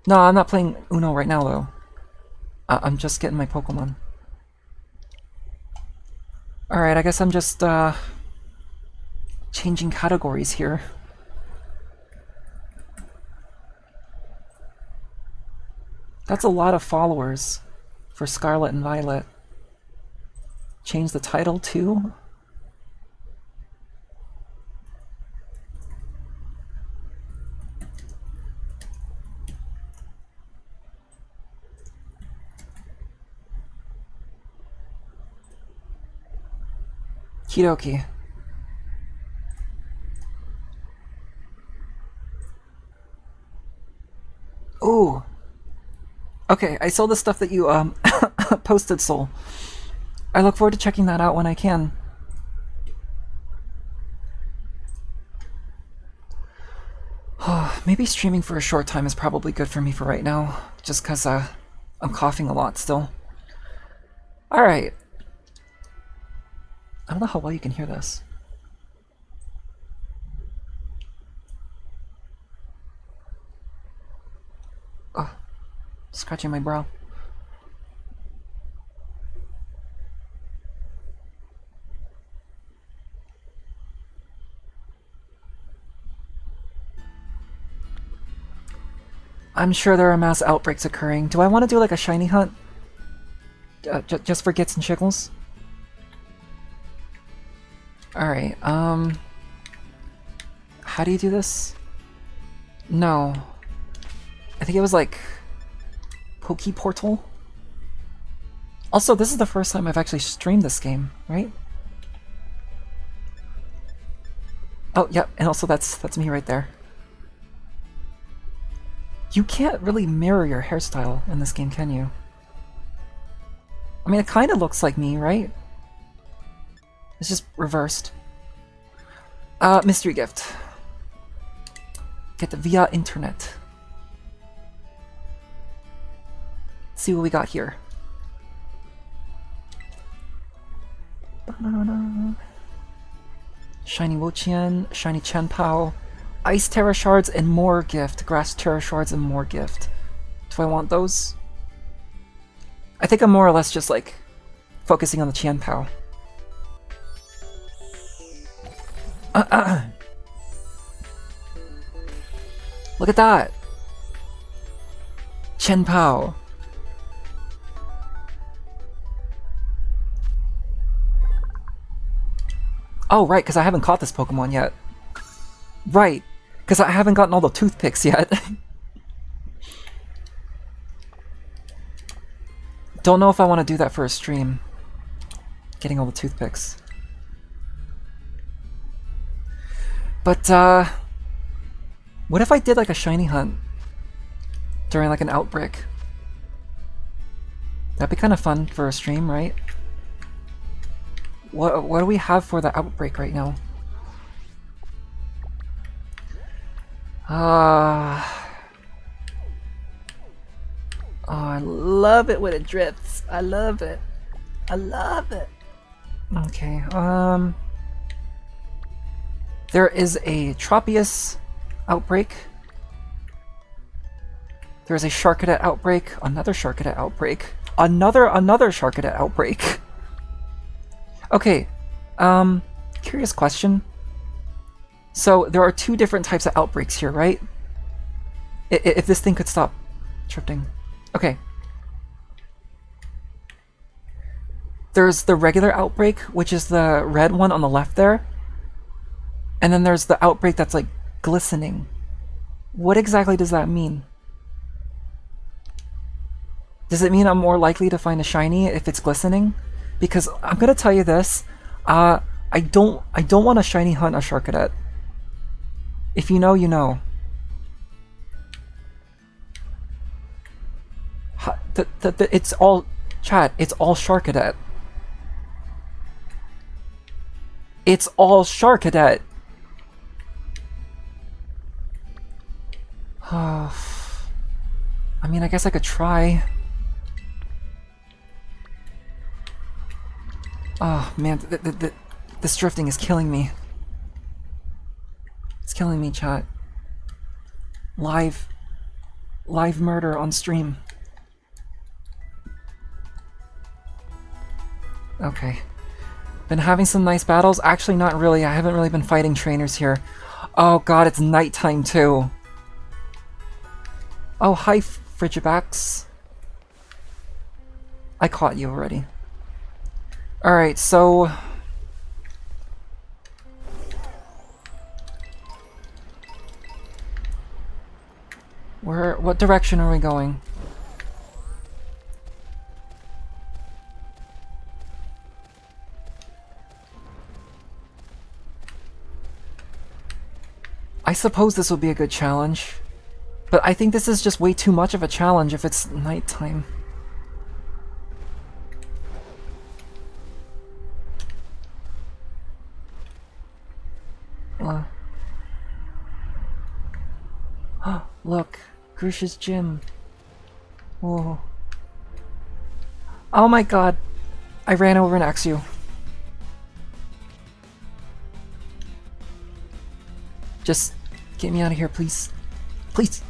No, I'm not playing Uno right now though. I'm just getting my Pokemon. Alright, I guess I'm just changing categories here. That's a lot of followers for Scarlet and Violet. Change the title too? Kidoki. Ooh. Okay, I saw the stuff that you posted, Soul. I look forward to checking that out when I can. Maybe streaming for a short time is probably good for me for right now, just because I'm coughing a lot still. Alright. I don't know how well you can hear this. Oh, scratching my brow. I'm sure there are mass outbreaks occurring. Do I want to do like a shiny hunt? Just for gits and shiggles? Alright, how do you do this? No. I think it was like Poke Portal? Also, this is the first time I've actually streamed this game, right? Oh, yeah, and also that's me right there. You can't really mirror your hairstyle in this game, can you? I mean, it kind of looks like me, right? It's just reversed. Mystery gift. Get it via internet. Let's see what we got here. Shiny Wochian, Shiny Chanpao, Ice Terra Shards and more gift, Grass Terra Shards and more gift. Do I want those? I think I'm more or less just like focusing on the Chanpao. Look at that! Chanpao. Oh, right, because I haven't caught this Pokemon yet. Right, because I haven't gotten all the toothpicks yet. Don't know if I want to do that for a stream. Getting all the toothpicks. But, what if I did like a shiny hunt during like an outbreak? That'd be kind of fun for a stream, right? What do we have for the outbreak right now? Oh, I love it when it drifts. I love it. I love it. Okay, there is a Tropius outbreak. There's a Sharkadet outbreak, another Sharkadet outbreak, another Sharkadet outbreak. Okay, curious question. So there are two different types of outbreaks here, right? If this thing could stop drifting. Okay. There's the regular outbreak, which is the red one on the left there. And then there's the outbreak that's like glistening. What exactly does that mean? Does it mean I'm more likely to find a shiny if it's glistening? Because I'm gonna tell you this, I don't want to shiny hunt a Sharkadet. If you know, you know. It's all chat. It's all Sharkadet. It's all Sharkadet. I mean, I guess I could try. Oh man, this drifting is killing me. It's killing me, chat. Live murder on stream. Okay. Been having some nice battles? Actually, not really. I haven't really been fighting trainers here. Oh god, it's nighttime too. Oh, hi, Frigibacks. I caught you already. Alright, so... what direction are we going? I suppose this would be a good challenge, but I think this is just way too much of a challenge if it's nighttime. Look, Grish's gym. Whoa. Oh my god. I ran over an Axew. Just get me out of here, please. Please!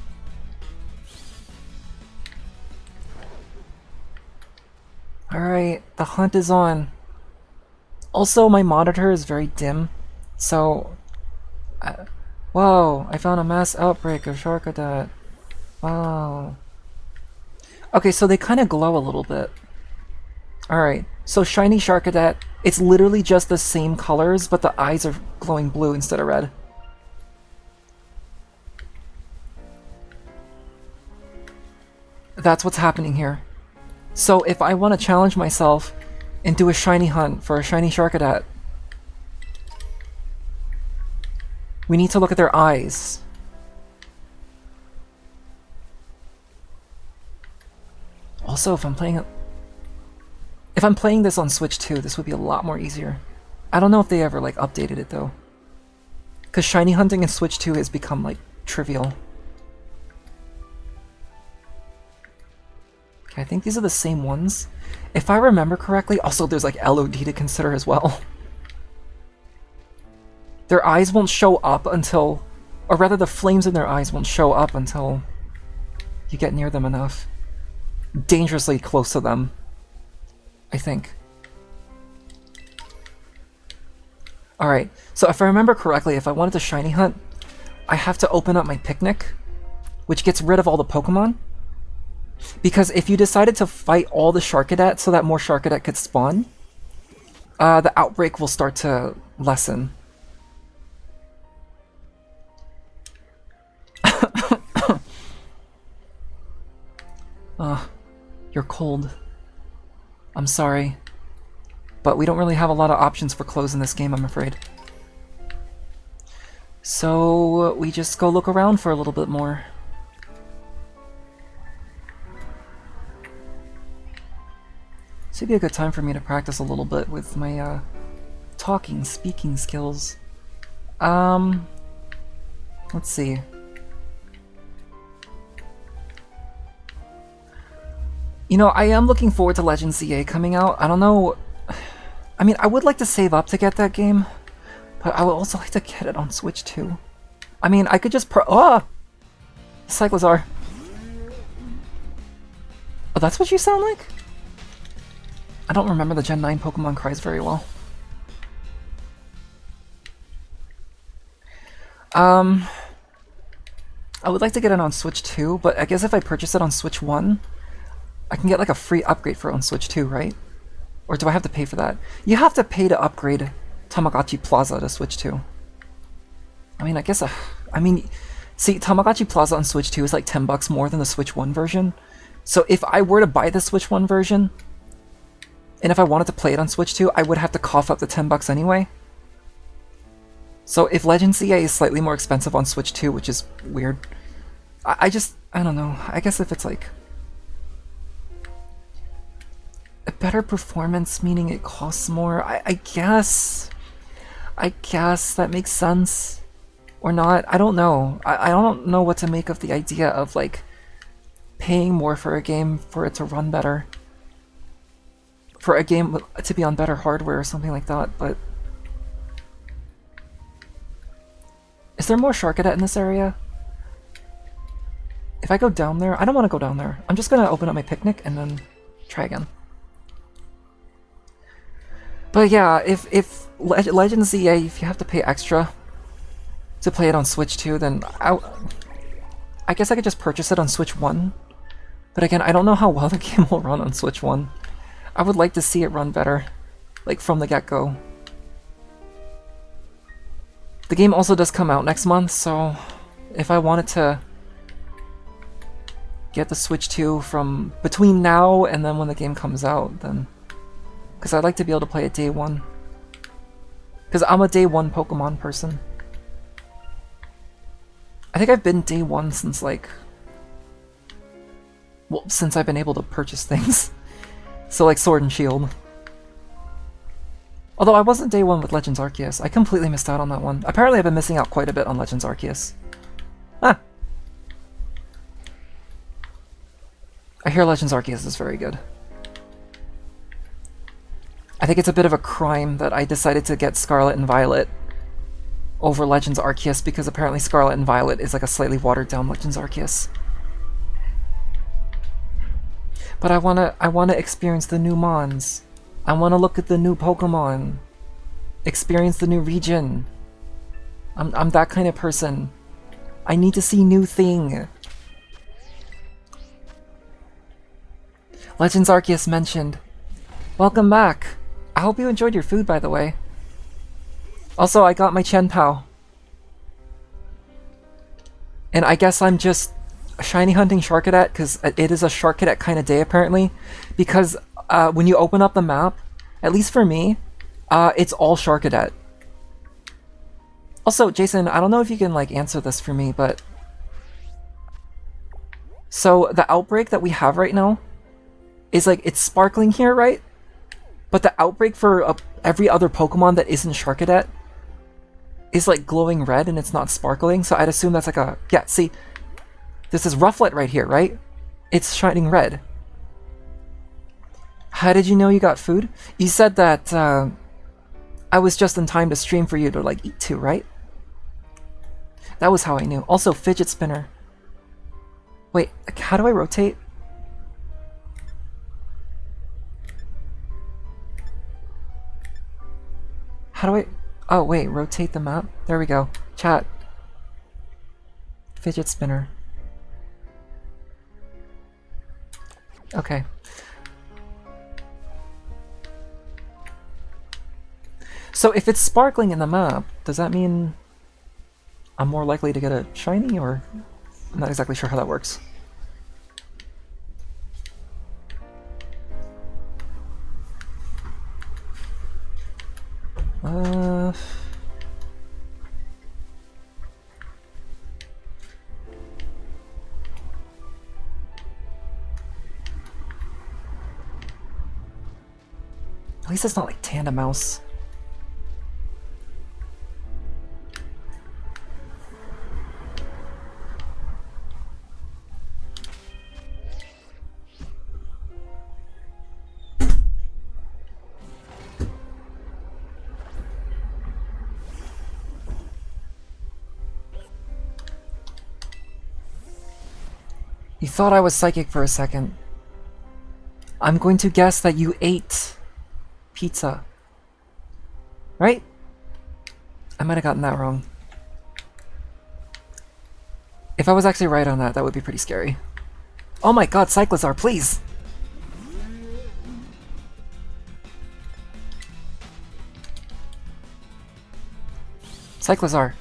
Alright, the hunt is on. Also, my monitor is very dim, so... whoa, I found a mass outbreak of Sharkadet. Wow. Okay, so they kind of glow a little bit. Alright, so shiny Sharkadet, it's literally just the same colors, but the eyes are glowing blue instead of red. That's what's happening here. So if I want to challenge myself and do a shiny hunt for a shiny Sharkadet, we need to look at their eyes. Also, if I'm playing this on Switch 2, this would be a lot more easier. I don't know if they ever like updated it though, because shiny hunting in Switch 2 has become like trivial. Okay, I think these are the same ones. If I remember correctly, also there's like LOD to consider as well. Their eyes won't show up until, or rather the flames in their eyes won't show up until you get near them enough. Dangerously close to them, I think. Alright, so if I remember correctly, if I wanted to shiny hunt, I have to open up my picnic, which gets rid of all the Pokemon. Because if you decided to fight all the Sharkadet so that more Sharkadet could spawn, the outbreak will start to lessen. You're cold. I'm sorry. But we don't really have a lot of options for clothes in this game, I'm afraid. So we just go look around for a little bit more. This would be a good time for me to practice a little bit with my speaking skills. Let's see. You know, I am looking forward to Legend ZA coming out. I don't know... I mean, I would like to save up to get that game, but I would also like to get it on Switch too. I mean, I could just Cyclozar! Oh, that's what you sound like? I don't remember the Gen 9 Pokemon cries very well. I would like to get it on Switch 2, but I guess if I purchase it on Switch 1, I can get like a free upgrade for it on Switch 2, right? Or do I have to pay for that? You have to pay to upgrade Tamagotchi Plaza to Switch 2. I mean, I guess, see, Tamagotchi Plaza on Switch 2 is like $10 more than the Switch 1 version. So if I were to buy the Switch 1 version, and if I wanted to play it on Switch 2, I would have to cough up the $10 anyway. So if Legends EA is slightly more expensive on Switch 2, which is weird, I don't know. I guess if it's like a better performance, meaning it costs more, I guess that makes sense. Or not, I don't know. I don't know what to make of the idea of like paying more for a game for it to run better. For a game to be on better hardware or something like that, but... Is there more Sharkadet in this area? If I go down there... I don't want to go down there. I'm just gonna open up my picnic and then try again. But yeah, if Legends EA, if you have to pay extra to play it on Switch 2, then I guess I could just purchase it on Switch 1. But again, I don't know how well the game will run on Switch 1. I would like to see it run better, like from the get-go. The game also does come out next month, so if I wanted to get the Switch 2 from between now and then when the game comes out, then... Because I'd like to be able to play it day one. Because I'm a day one Pokemon person. I think I've been day one since like... Well, since I've been able to purchase things. So like Sword and Shield. Although I wasn't day one with Legends Arceus. I completely missed out on that one. Apparently I've been missing out quite a bit on Legends Arceus. Ah! I hear Legends Arceus is very good. I think it's a bit of a crime that I decided to get Scarlet and Violet over Legends Arceus because apparently Scarlet and Violet is like a slightly watered down Legends Arceus. But I wanna experience the new Mons. I wanna look at the new Pokemon. Experience the new region. I'm that kind of person. I need to see new thing. Legends Arceus mentioned. Welcome back. I hope you enjoyed your food, by the way. Also, I got my Chen Pao. And I guess I'm just shiny hunting Sharkadet, because it is a Sharkadet kind of day, apparently. Because when you open up the map, at least for me, it's all Sharkadet. Also, Jason, I don't know if you can, like, answer this for me, but... So, the outbreak that we have right now is, like, it's sparkling here, right? But the outbreak for every other Pokemon that isn't Sharkadet is like glowing red and it's not sparkling, so I'd assume that's like a... Yeah, see, this is Rufflet right here, right? It's shining red. How did you know you got food? You said that I was just in time to stream for you to like eat too, right? That was how I knew. Also, fidget spinner. Wait, how do I rotate? How do I... Oh, wait, rotate the map? There we go. Chat. Fidget spinner. Okay. So if it's sparkling in the map, does that mean I'm more likely to get a shiny, or... I'm not exactly sure how that works. At least it's not like Tandemouse. You thought I was psychic for a second. I'm going to guess that you ate pizza. Right? I might have gotten that wrong. If I was actually right on that, that would be pretty scary. Oh my god, Cyclozar, please! Cyclozar.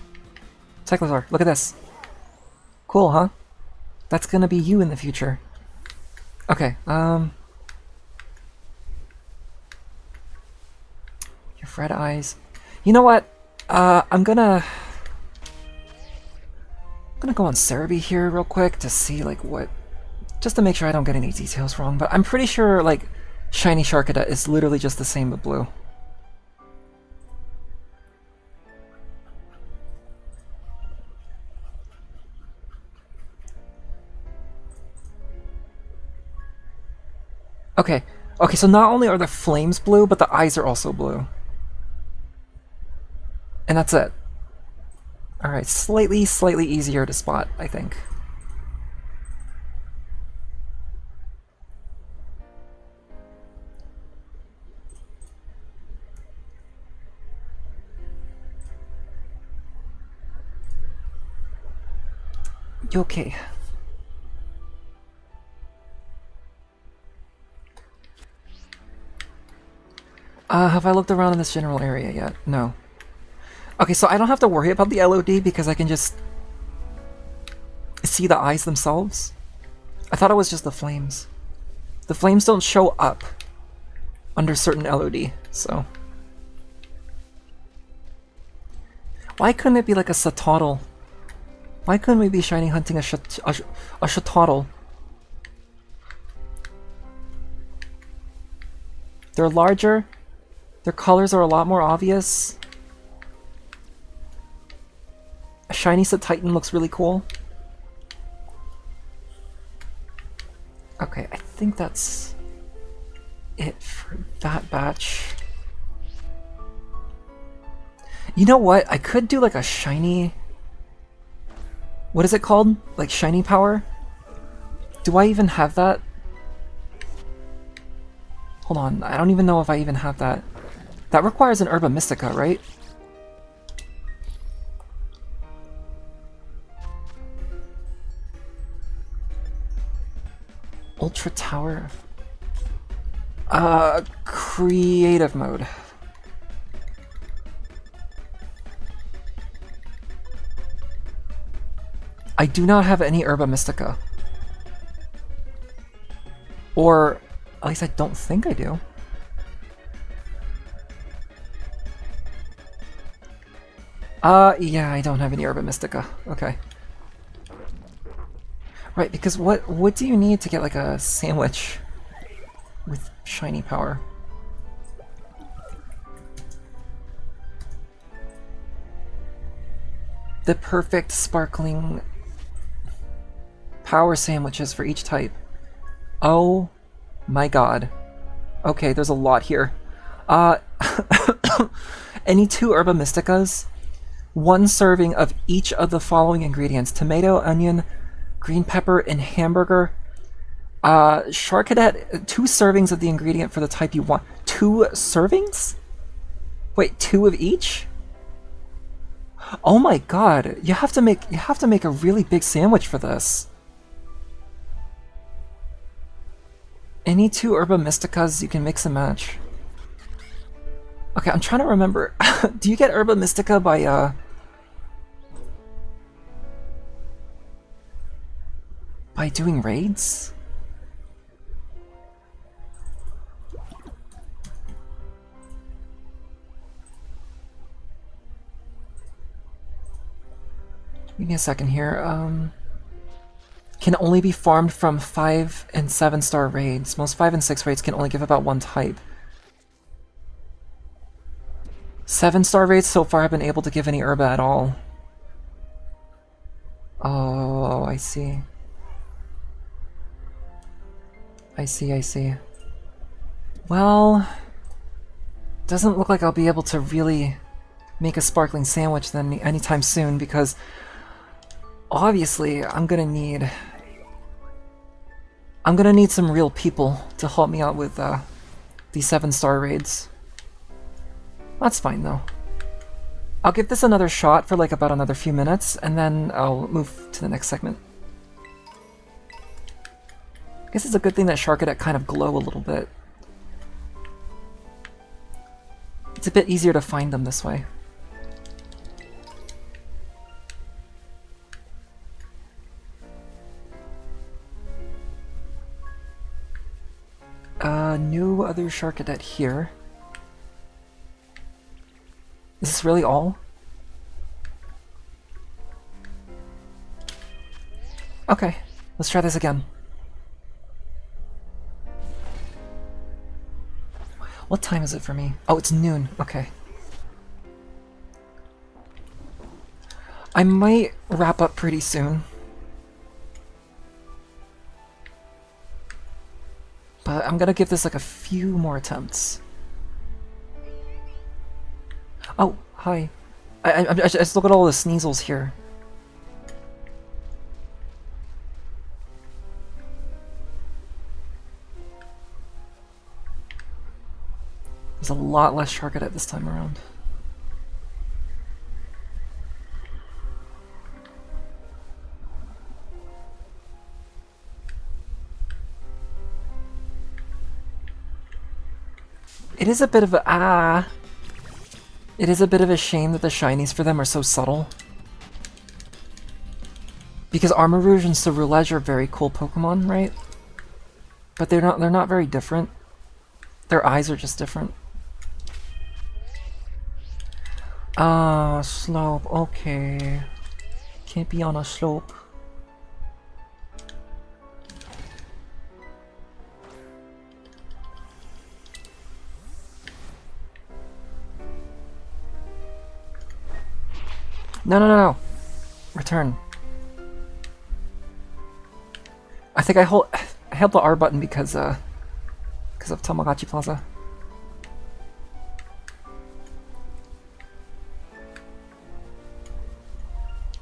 Cyclozar, look at this. Cool, huh? That's gonna be you in the future. Okay, your red eyes. You know what? I'm gonna go on Cerebi here real quick to see like what, just to make sure I don't get any details wrong. But I'm pretty sure like shiny Sharkadet is literally just the same but blue. Okay, okay. So not only are the flames blue, but the eyes are also blue, and that's it. Alright, slightly easier to spot, I think. You okay? Have I looked around in this general area yet? No. Okay, so I don't have to worry about the LOD because I can just see the eyes themselves. I thought it was just the flames. The flames don't show up under certain LOD, so... Why couldn't it be like a Satotl? Why couldn't we be shiny hunting a Shatotl? They're larger, their colors are a lot more obvious. A shiny Titan looks really cool. Okay, I think that's it for that batch. You know what? I could do like a shiny... What is it called? Like shiny power? Do I even have that? Hold on, I don't even know if I even have that. That requires an Herba Mystica, right? Ultra Tower. Creative mode. I do not have any Herba Mystica. Or, at least I don't think I do. Yeah, I don't have any Herba Mystica. Okay. Right, because what do you need to get like a sandwich with shiny power? The perfect sparkling power sandwiches for each type. Oh my god. Okay, there's a lot here. Any 2 Herba Mysticas, 1 serving of each of the following ingredients: tomato, onion, green pepper, and hamburger. Sharkadet, 2 servings of the ingredient for the type you want. 2 servings? Wait, 2 of each? Oh my god, you have to make a really big sandwich for this. Any 2 Herba Mysticas, you can mix and match. Okay, I'm trying to remember. Do you get Herba Mystica by doing raids? Give me a second here. Can only be farmed from 5 and 7 star raids. Most 5 and 6 raids can only give about 1 type. 7 star raids so far have been able to give any Herba at all. Oh, I see. I see. Well, doesn't look like I'll be able to really make a sparkling sandwich then anytime soon, because obviously I'm gonna need I'm gonna need some real people to help me out with these 7-star raids. That's fine though. I'll give this another shot for like about another few minutes, and then I'll move to the next segment. I guess it's a good thing that Sharkadet kind of glow a little bit. It's a bit easier to find them this way. No other Sharkadet here. Is this really all? Okay, let's try this again. What time is it for me? Oh, it's noon. Okay. I might wrap up pretty soon. But I'm gonna give this like a few more attempts. Oh, hi. I just look at all the sneasels here. There's a lot less Sharkadet this time around. It is a bit of a It is a bit of a shame that the shinies for them are so subtle. Because Armor Rouge and Cerulege are very cool Pokemon, right? But they're not very different. Their eyes are just different. Ah, slope, okay. Can't be on a slope. No. Return. I think I held the R button because of Tamagotchi Plaza.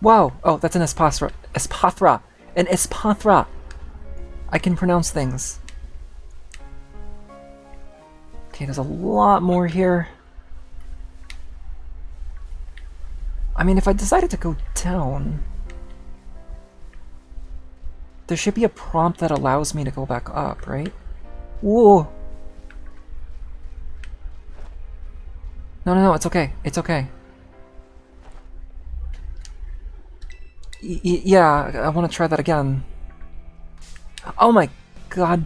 Whoa! Oh, that's an Espathra. Espathra! An Espathra! I can pronounce things. Okay, there's a lot more here. I mean, if I decided to go down, there should be a prompt that allows me to go back up, right? Whoa! No, it's okay. It's okay. Yeah, I want to try that again. Oh my god.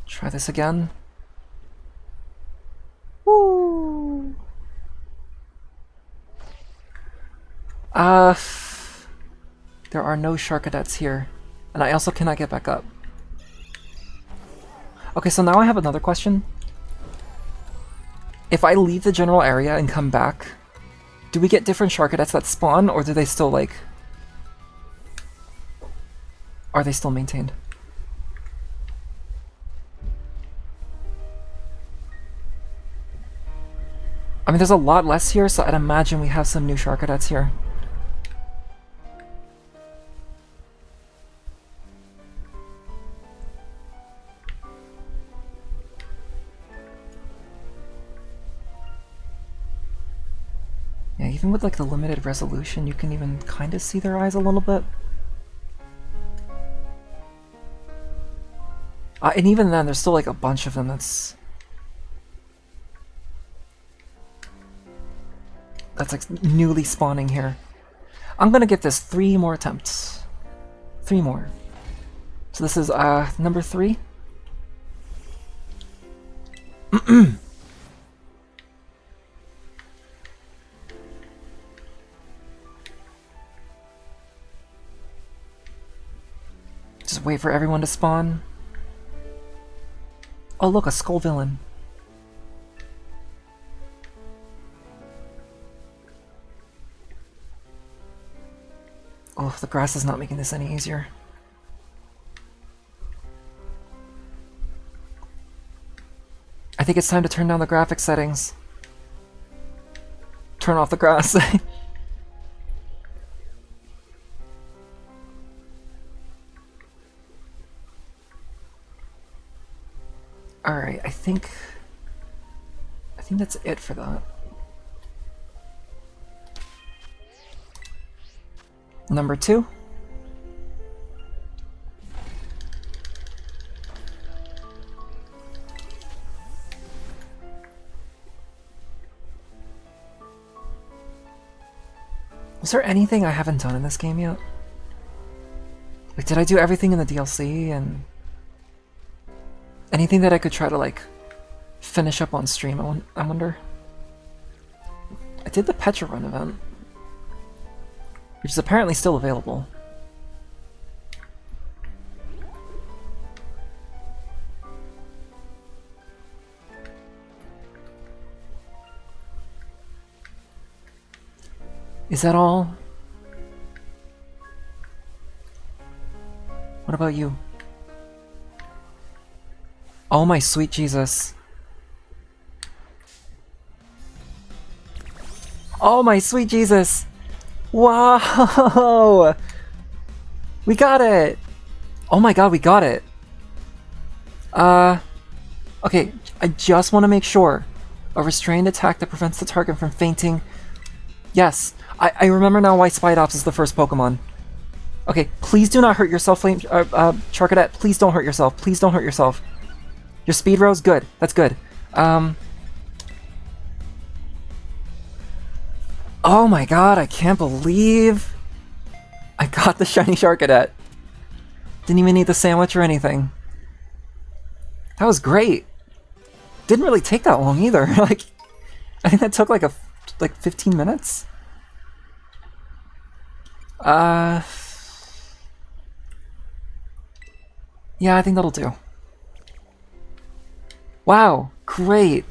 Try this again. Woo! There are no Sharkadets here. And I also cannot get back up. Okay, so now I have another question. If I leave the general area and come back, do we get different Sharkadets that spawn, or do they still, like... Are they still maintained? I mean, there's a lot less here, so I'd imagine we have some new Sharkadets here. Yeah, even with like the limited resolution, you can even kind of see their eyes a little bit. And even then, there's still like a bunch of them that's like newly spawning here. I'm gonna give this 3 more attempts. 3 more. So this is number 3. Just wait for everyone to spawn. Oh look, a skull villain. Oh, the grass is not making this any easier. I think it's time to turn down the graphic settings. turn off the grass. Alright, I think that's it for that. Number 2. Was there anything I haven't done in this game yet? Like, did I do everything in the DLC and anything that I could try to like finish up on stream? I wonder. I did the Petra Run event, which is apparently still available. Is that all? What about you? Oh my sweet Jesus. Oh my sweet Jesus! Wow! We got it! Oh my god, we got it! Okay, I just want to make sure. A restrained attack that prevents the target from fainting. Yes, I remember now why Spidops is the first Pokemon. Okay, please do not hurt yourself, Charcadet. Please don't hurt yourself. Please don't hurt yourself. Your speed rose? Good. That's good. Oh my god, I can't believe I got the shiny Charcadet. Didn't even need the sandwich or anything. That was great. Didn't really take that long either. Like, I think that took like 15 minutes. Yeah, I think that'll do. Wow, great.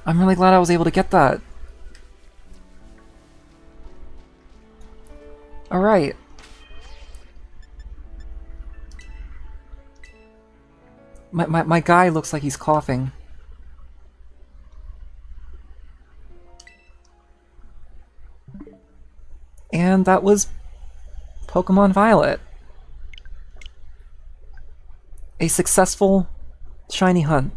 I'm really glad I was able to get that. Alright. My guy looks like he's coughing. And that was Pokemon Violet. A successful shiny hunt.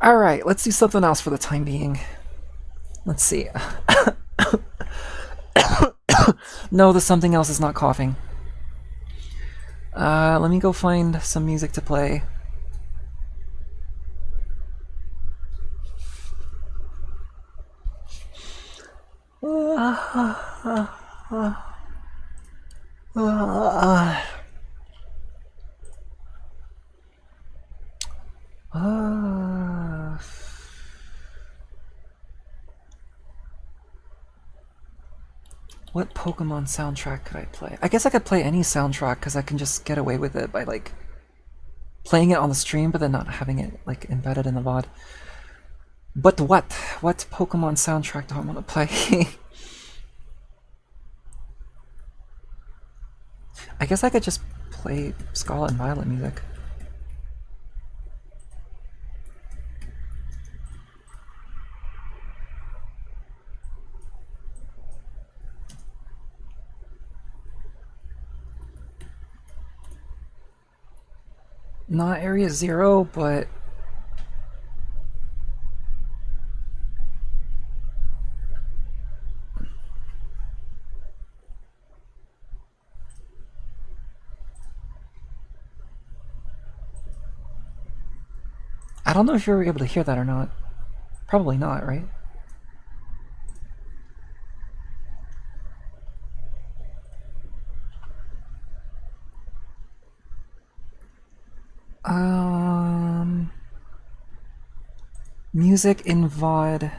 Alright, let's do something else for the time being. Let's see. No, the something else is not coughing. Let me go find some music to play. What Pokemon soundtrack could I play? I guess I could play any soundtrack because I can just get away with it by like playing it on the stream but then not having it like embedded in the VOD. But what Pokemon soundtrack do I want to play? I guess I could just play Scarlet and Violet music. Not Area Zero, but I don't know if you were able to hear that or not. Probably not, right? Music in VOD.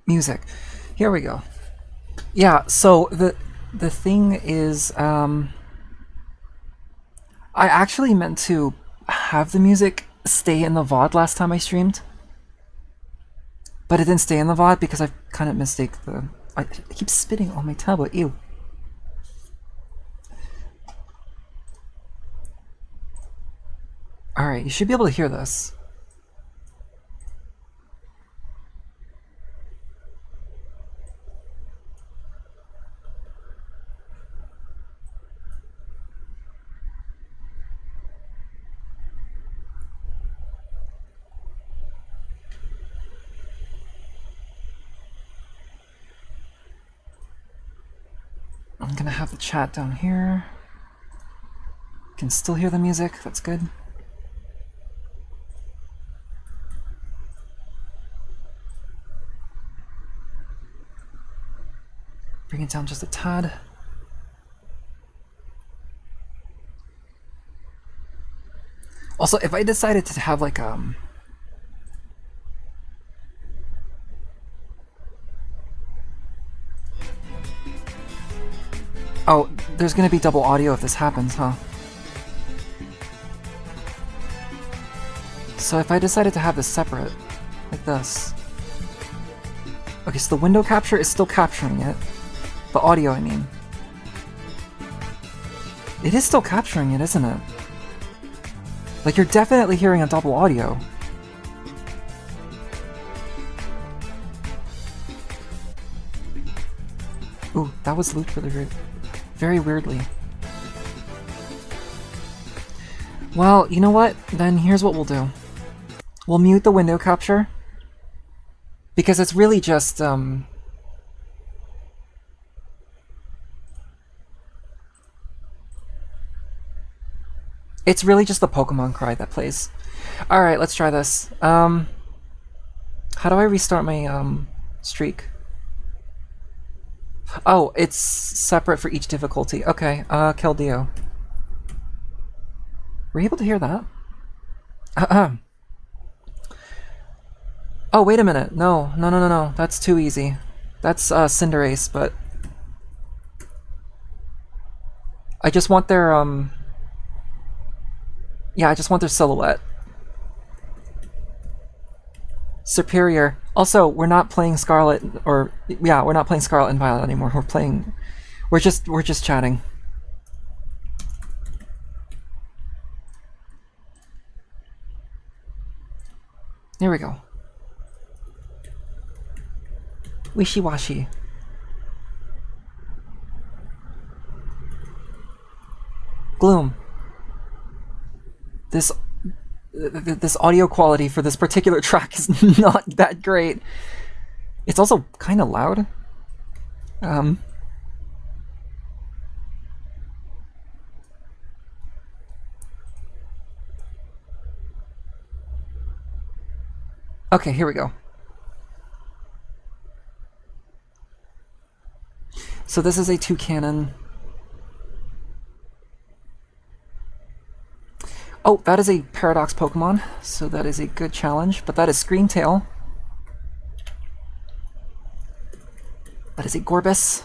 Music. Here we go. Yeah, so the thing is, I actually meant to have the music stay in the VOD last time I streamed. But it didn't stay in the VOD because I kind of mistake the... I keep spitting on my tablet, ew. Alright, you should be able to hear this. I'm gonna have the chat down here. Can still hear the music, that's good. Bring it down just a tad. Also, if I decided to have like oh, there's gonna be double audio if this happens, huh? So if I decided to have this separate, like this. Okay, so the window capture is still capturing it. The audio, I mean. It is still capturing it, isn't it? Like, you're definitely hearing a double audio. Ooh, that was looped really weird. Very weirdly. Well, you know what? Then here's what we'll do. We'll mute the window capture. Because it's really just, it's really just the Pokemon cry that plays. Alright, let's try this. How do I restart my, streak? Oh, it's separate for each difficulty. Okay, Keldeo. Were you able to hear that? Oh, wait a minute. No. That's too easy. That's, Cinderace, but... I just want their, yeah, I just want their silhouette. Superior. Also, we're not playing Scarlet, or... Yeah, we're not playing Scarlet and Violet anymore. We're just chatting. There we go. Wishy-washy. Gloom. This audio quality for this particular track is not that great. It's also kind of loud. Okay, here we go. So this is a Toucanon. Oh, that is a Paradox Pokemon, so that is a good challenge, but that is Screamtail. That is a Gorbis.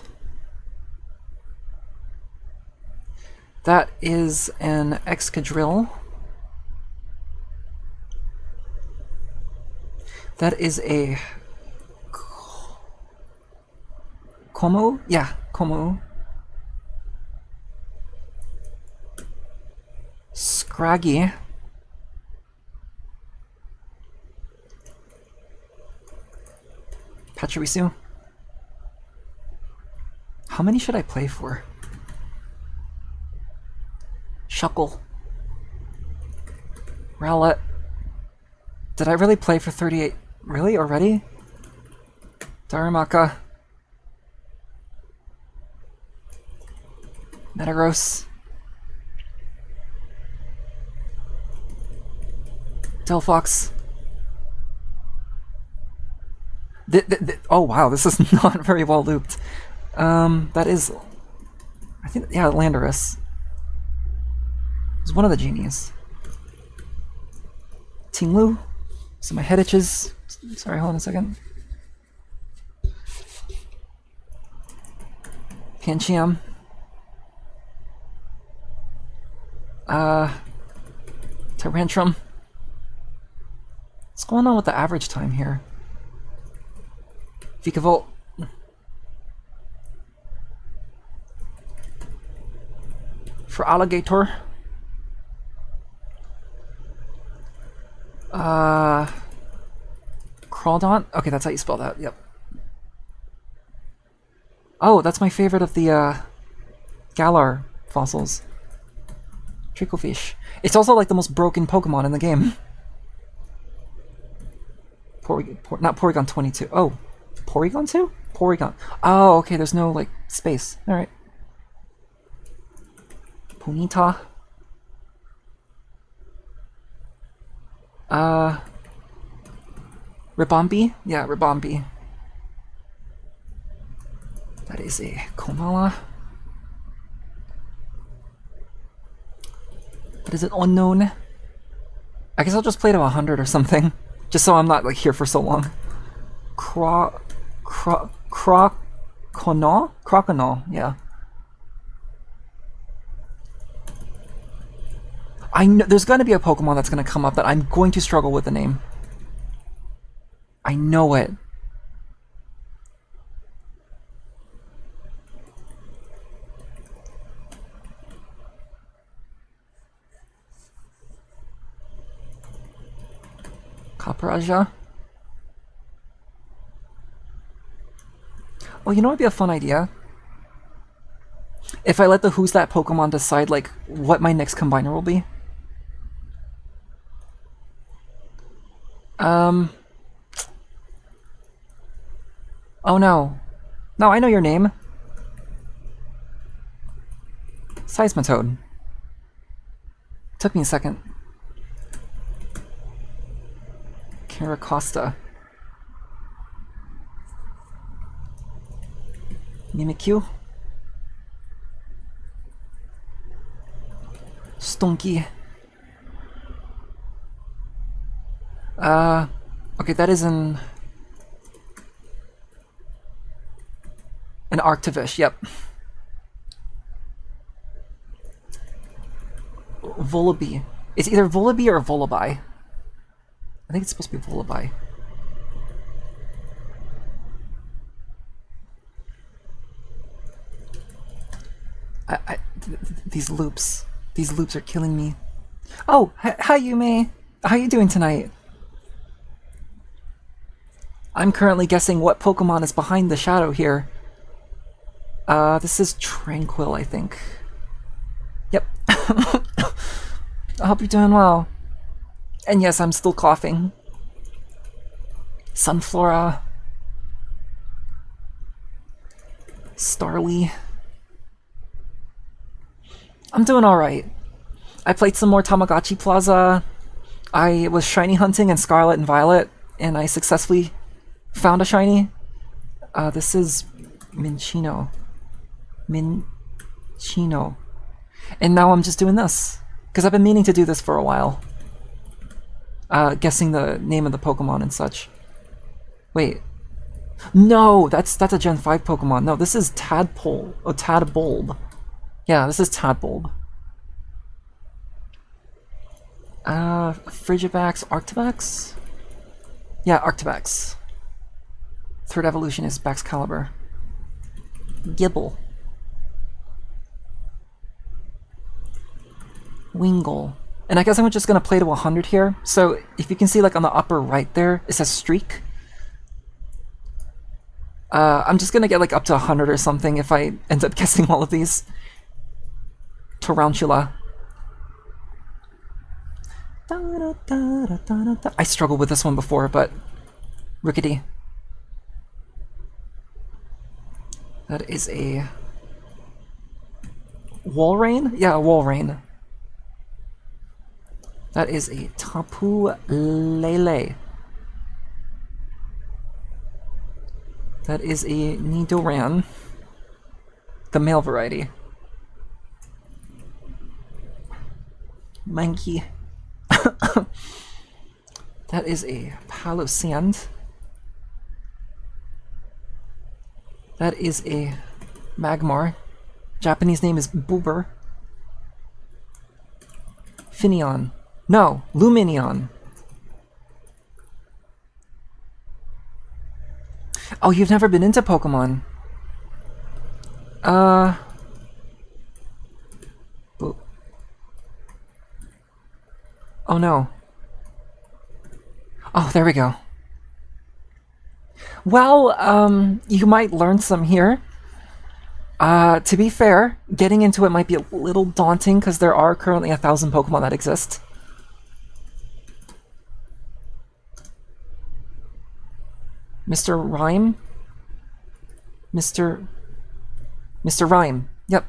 That is an Excadrill. That is a... Como? Yeah, Como. Scraggy. Pachirisu. How many should I play for? Shuckle. Rowlet. Did I really play for 38? Really? Already? Darumaka. Metagross. Delphox. Oh wow, this is not very well looped. That is... I think, yeah, Landorus. It's one of the genies. Tinglu. So my head itches. Sorry, hold on a second. Pancham. Tyrantrum. What's going on with the average time here? Vikavolt. For Alligator. Uh, Crawdaunt? Okay, that's how you spell that. Yep. Oh, that's my favorite of the Galar fossils. Tricklefish. It's also like the most broken Pokemon in the game. Not Porygon 22. Oh, Porygon 2? Porygon. Oh, okay, there's no, like, space. Alright. Ponyta. Ribombee? Yeah, Ribombee. That is a Komala. That is an unknown. I guess I'll just play to 100 or something. Just so I'm not, like, here for so long. Croconaw? Yeah. I know there's gonna be a Pokemon that's gonna come up that I'm going to struggle with the name. I know it. Capraja. Oh, you know what would be a fun idea? If I let the Who's That Pokemon decide, like, what my next combiner will be. Oh no. No, I know your name. Seismitoad. Took me a second. Caracosta. Mimikyu. Stunky. Okay, that is an Arctivish, yep. Volibee. It's either Volibee or Volibear. I think it's supposed to be Volibear. These loops are killing me. Oh, hi Yume. How you doing tonight? I'm currently guessing what Pokemon is behind the shadow here. This is Tranquil, I think. Yep. I hope you're doing well. And yes, I'm still coughing. Sunflora. Starly. I'm doing alright. I played some more Tamagotchi Plaza. I was shiny hunting in Scarlet and Violet, and I successfully found a shiny. This is Minchino. Minchino. And now I'm just doing this. Because I've been meaning to do this for a while. Guessing the name of the Pokemon and such. Wait. No! That's a Gen 5 Pokemon. No, this is Tadpole. Oh, Tadbulb. Yeah, this is Tadbulb. Frigivax, Arctivax? Yeah, Arctivax. Third evolution is Baxcalibur. Gibble. Wingull. And I guess I'm just gonna play to 100 here. So if you can see, like on the upper right there, it says Streak. I'm just gonna get like up to 100 or something if I end up guessing all of these. Tarantula. I struggled with this one before, but Rickety. That is a Walrein? Yeah, a Walrein. That is a Tapu Lele. That is a Nidoran. The male variety. Mankey. That is a Palossand. That is a Magmar. Japanese name is Boober. Finneon. No, Luminion. Oh, you've never been into Pokemon? Oh no. Oh, there we go. Well, you might learn some here. To be fair, getting into it might be a little daunting because there are currently 1,000 Pokemon that exist. Mr. Rhyme? Mr. Rhyme. Yep.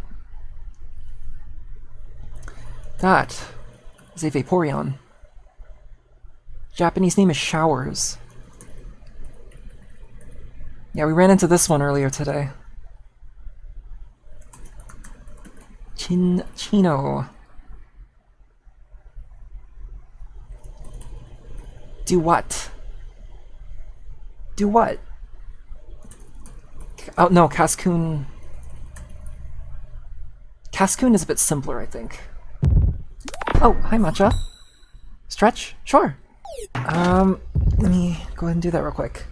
That is a Vaporeon. Japanese name is Showers. Yeah, we ran into this one earlier today. Chino. Do what? Do what? Oh, no, Cascoon. Cascoon is a bit simpler, I think. Oh, hi, Matcha. Stretch? Sure. Let me go ahead and do that real quick.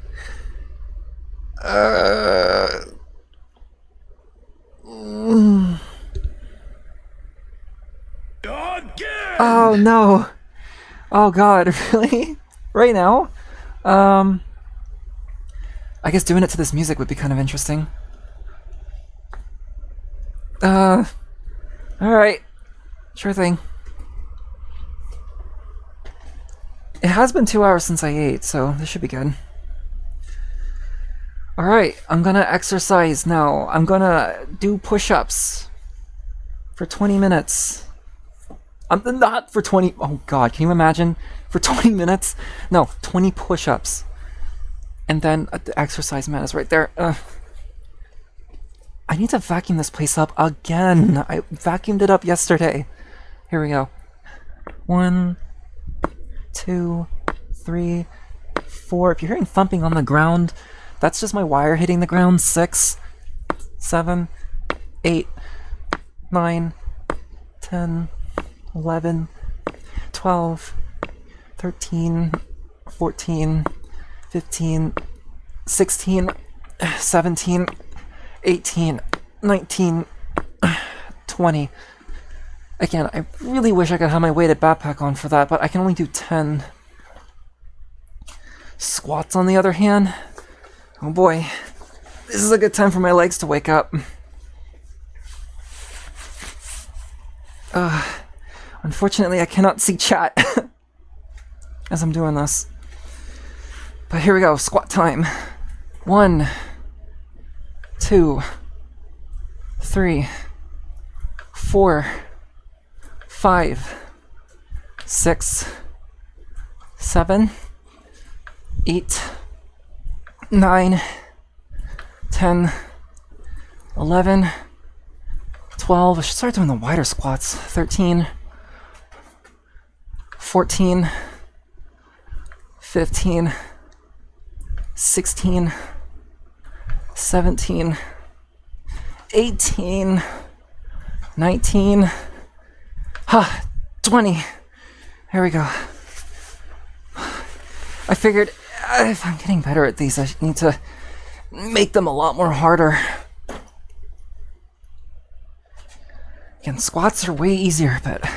Oh, no. Oh, God, really? Right now? I guess doing it to this music would be kind of interesting. Alright. Sure thing. It has been 2 hours since I ate, so this should be good. Alright, I'm gonna exercise now. I'm gonna do push-ups for 20 minutes. I'm not for 20... Oh god, can you imagine? For 20 minutes? No, 20 push-ups. And then the exercise mat is right there. I need to vacuum this place up again. I vacuumed it up yesterday. Here we go. 1, 2, 3, 4. If you're hearing thumping on the ground, that's just my wire hitting the ground. 6, 7, 8, 9, 10, 11, 12, 13, 14, 15, 16, 17, 18, 19, 20. Again, I really wish I could have my weighted backpack on for that, but I can only do 10. Squats, on the other hand, oh boy, this is a good time for my legs to wake up. Unfortunately, I cannot see chat as I'm doing this. But here we go, squat time. 1, 2, 3, 4, 5, 6, 7, 8, 9, 10, 11, 12. I should start doing the wider squats. 13, 14, 15, 16, 17, 18, 19, 20. There we go. I figured if I'm getting better at these, I need to make them a lot more harder. Again, squats are way easier, but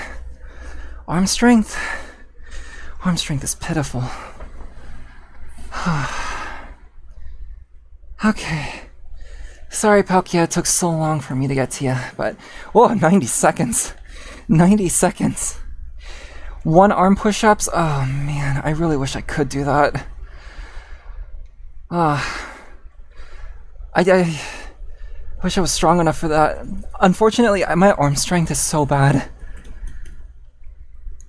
arm strength is pitiful. Okay. Sorry, Palkia, it took so long for me to get to you, but... Whoa, 90 seconds. 90 seconds. 1 arm push-ups? Oh, man, I really wish I could do that. I wish I was strong enough for that. Unfortunately, my arm strength is so bad.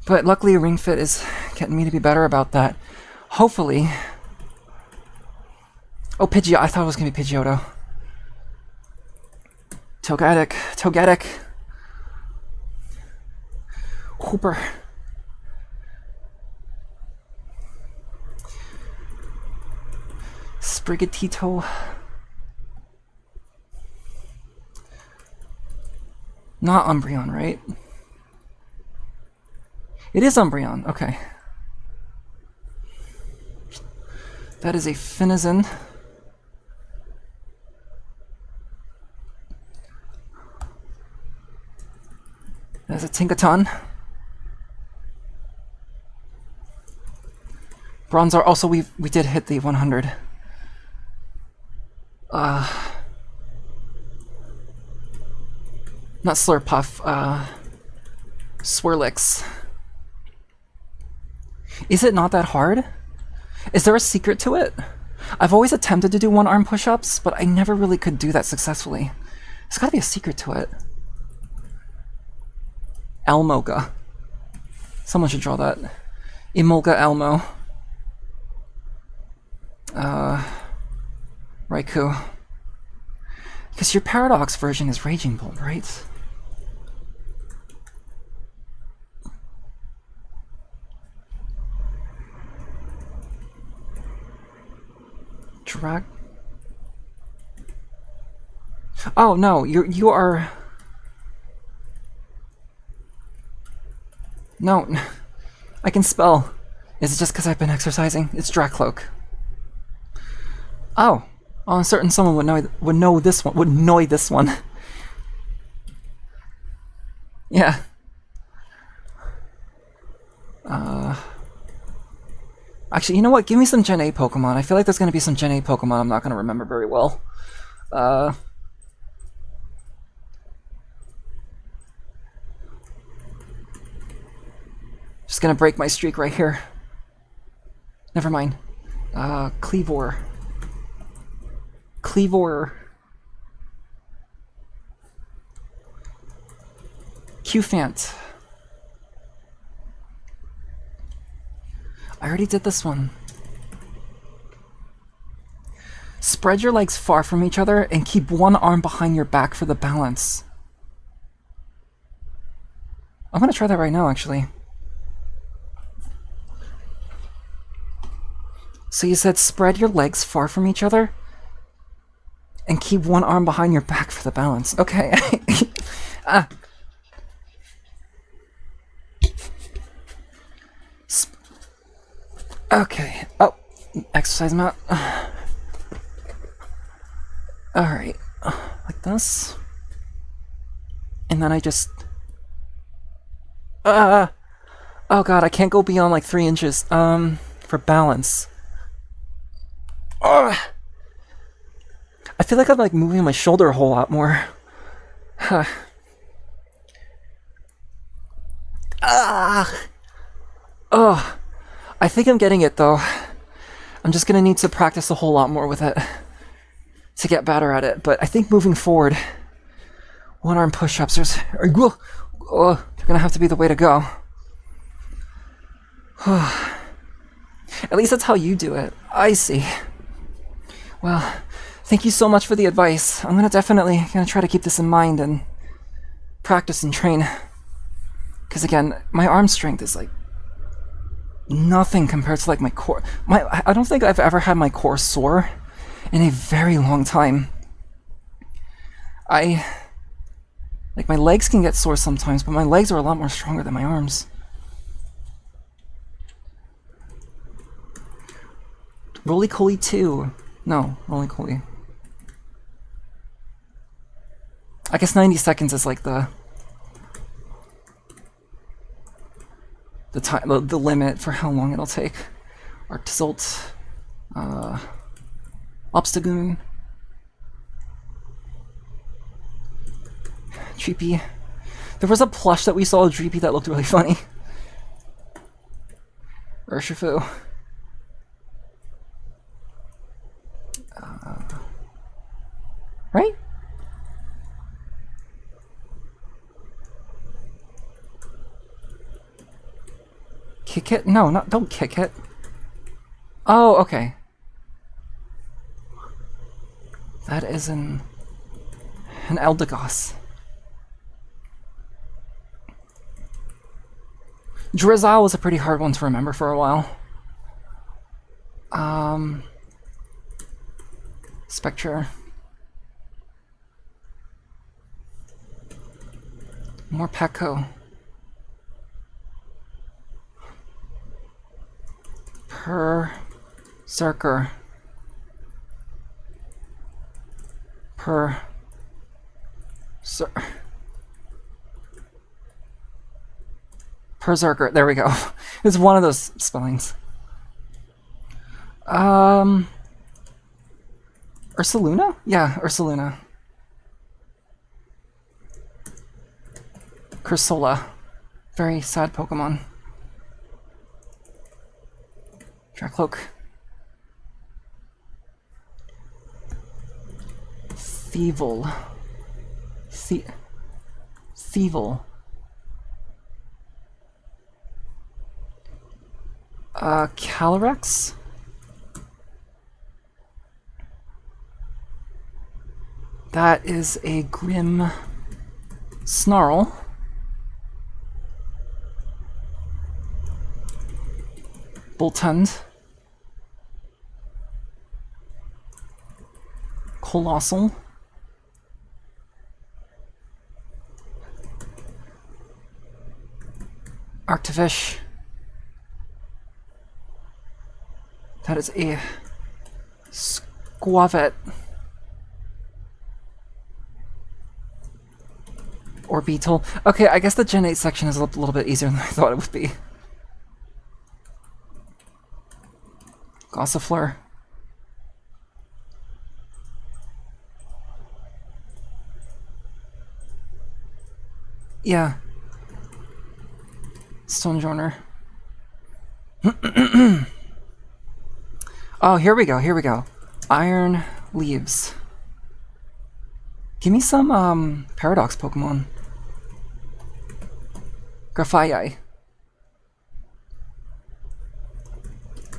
But luckily, Ring Fit is getting me to be better about that. Hopefully... Oh, Pidgeot. I thought it was going to be Pidgeotto. Togetic. Hooper. Sprigatito. Not Umbreon, right? It is Umbreon, okay. That is a Finizen. There's a Tinkaton. Bronzar. Also, we did hit the 100. Not Slurpuff. Swirlix. Is it not that hard? Is there a secret to it? I've always attempted to do one-arm push-ups, but I never really could do that successfully. There's gotta be a secret to it. Elmoga. Someone should draw that. Emolga Elmo. Raikou. Because your Paradox version is Raging Bolt, right? Drag. Oh no, you are. No, I can spell. Is it just because I've been exercising? It's Dracloak. Oh, I'm certain someone would know this one. Would know this one. Yeah. Actually, you know what? Give me some Gen A Pokemon. I feel like there's going to be some Gen A Pokemon I'm not going to remember very well. Just going to break my streak right here. Never mind. Cleavor. Cleavor. Qfant. I already did this one. Spread your legs far from each other and keep one arm behind your back for the balance. I'm gonna try that right now, actually. So you said spread your legs far from each other and keep one arm behind your back for the balance. Okay. Okay. Oh, exercise mat. Alright. Like this. And then I just... oh god, I can't go beyond like 3 inches. For balance. I feel like I'm like moving my shoulder a whole lot more. Oh, I think I'm getting it though. I'm just gonna need to practice a whole lot more with it to get better at it. But I think moving forward, one-arm push-ups they're gonna have to be the way to go. At least that's how you do it. I see. Well, thank you so much for the advice. I'm definitely gonna try to keep this in mind and practice and train. Because again, my arm strength is like nothing compared to like my core. I don't think I've ever had my core sore in a very long time. Like my legs can get sore sometimes, but my legs are a lot more stronger than my arms. Roly-Coly 2. No, Roly-Coly. I guess 90 seconds is like the time, the limit for how long it'll take. Arctizolt. Obstagoon. Dreepy. There was a plush that we saw of Dreepy that looked really funny. Urshifu. Right? Kick it? No, don't kick it. Oh, okay. That is an Eldegoss. Drizzile was a pretty hard one to remember for a while. Spectre. More Petco. Zerker. Berserker. There we go. It's one of those spellings. Um, Ursaluna? Yeah, Ursaluna. Cursola. Very sad Pokemon. Dracloak. Thievul. Thievul. Calyrex? That is a Grim Snarl. Boltund. Colossal. Arctifish. That is a Squavet. Or Beetle. Okay, I guess the Gen 8 section is a little bit easier than I thought it would be. Gossifleur. Yeah. Stonejourner. Oh, here we go, here we go. Iron Leaves. Give me some, Paradox Pokemon. Grafaiai.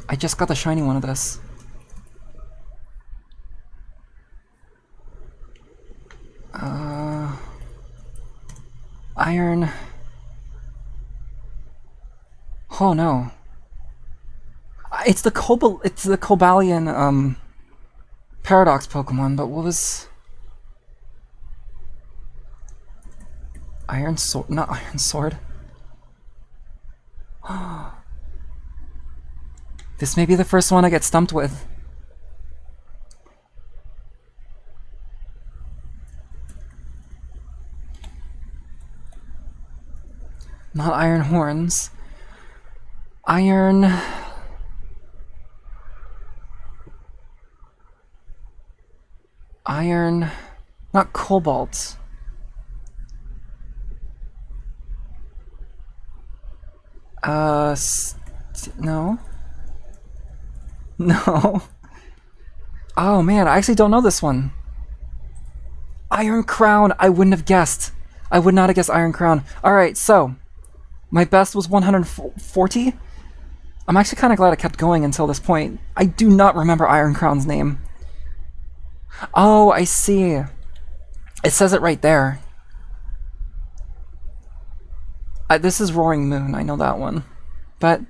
I just got the shiny one of this. Iron... Oh no. It's the Cobalion, Paradox Pokemon, but what was... Iron Sword? Not Iron Sword. This may be the first one I get stumped with. Not Iron Horns. Iron... Iron... Not Cobalt. No. No. Oh man, I actually don't know this one. Iron Crown, I wouldn't have guessed. I would not have guessed Iron Crown. Alright, so my best was 140. I'm actually kind of glad I kept going until this point. I do not remember Iron Crown's name. Oh, I see. It says it right there. This is Roaring Moon, I know that one. But,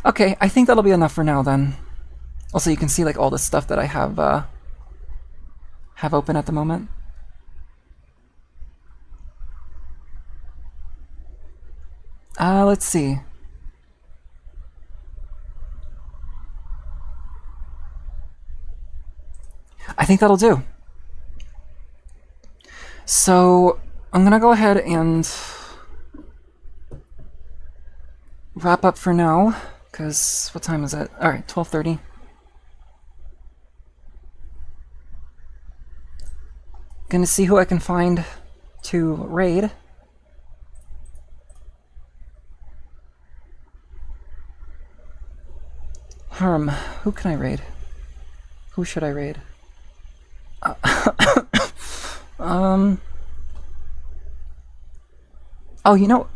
okay, I think that'll be enough for now then. Also, you can see like all the stuff that I have open at the moment. Let's see. I think that'll do. So, I'm gonna go ahead and wrap up for now, because what time is it? Alright, 12:30. Gonna see who I can find to raid. Who can I raid? Who should I raid? Oh, you know,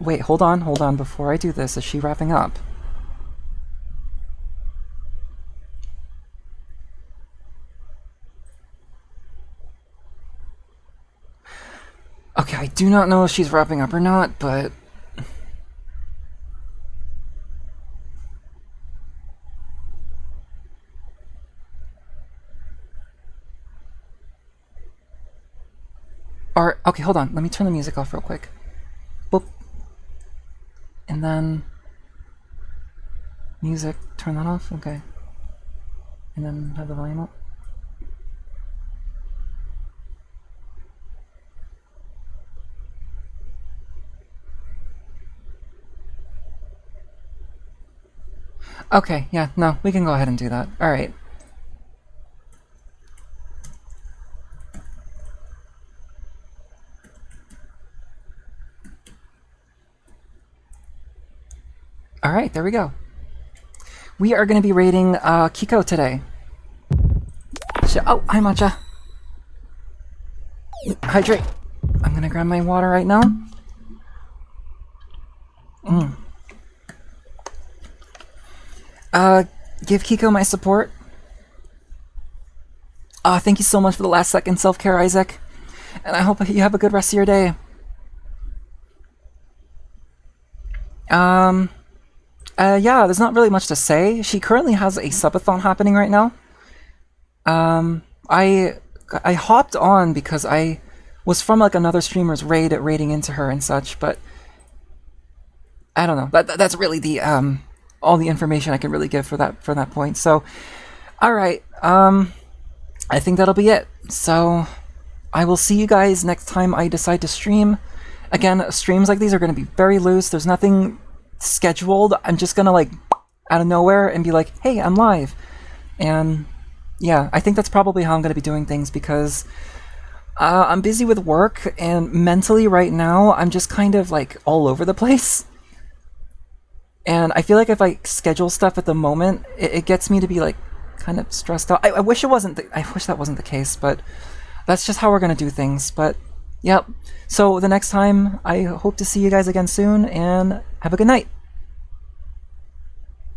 wait, hold on, before I do this, is she wrapping up? Okay, I do not know if she's wrapping up or not, but... Or, okay, hold on, let me turn the music off real quick. Boop. And then... Music, turn that off, okay. And then have the volume up. Okay, yeah, no, we can go ahead and do that. Alright. Alright, there we go. We are going to be raiding Kiko today. Oh, hi Matcha. Hydrate. I'm going to grab my water right now. Give Kiko my support. Thank you so much for the last second self-care, Isaac. And I hope you have a good rest of your day. Yeah, there's not really much to say. She currently has a subathon happening right now. I hopped on because I was from like another streamer's raiding into her and such, but I don't know. That's really the all the information I can really give for that point. So, all right. I think that'll be it. So, I will see you guys next time I decide to stream. Again, streams like these are going to be very loose. There's nothing scheduled. I'm just going to like out of nowhere and be like, "Hey, I'm live." And yeah, I think that's probably how I'm going to be doing things because I'm busy with work and mentally right now I'm just kind of like all over the place. And I feel like if I schedule stuff at the moment, it gets me to be like kind of stressed out. I wish it wasn't. I wish that wasn't the case, but that's just how we're gonna do things. But yep. So the next time, I hope to see you guys again soon, and have a good night.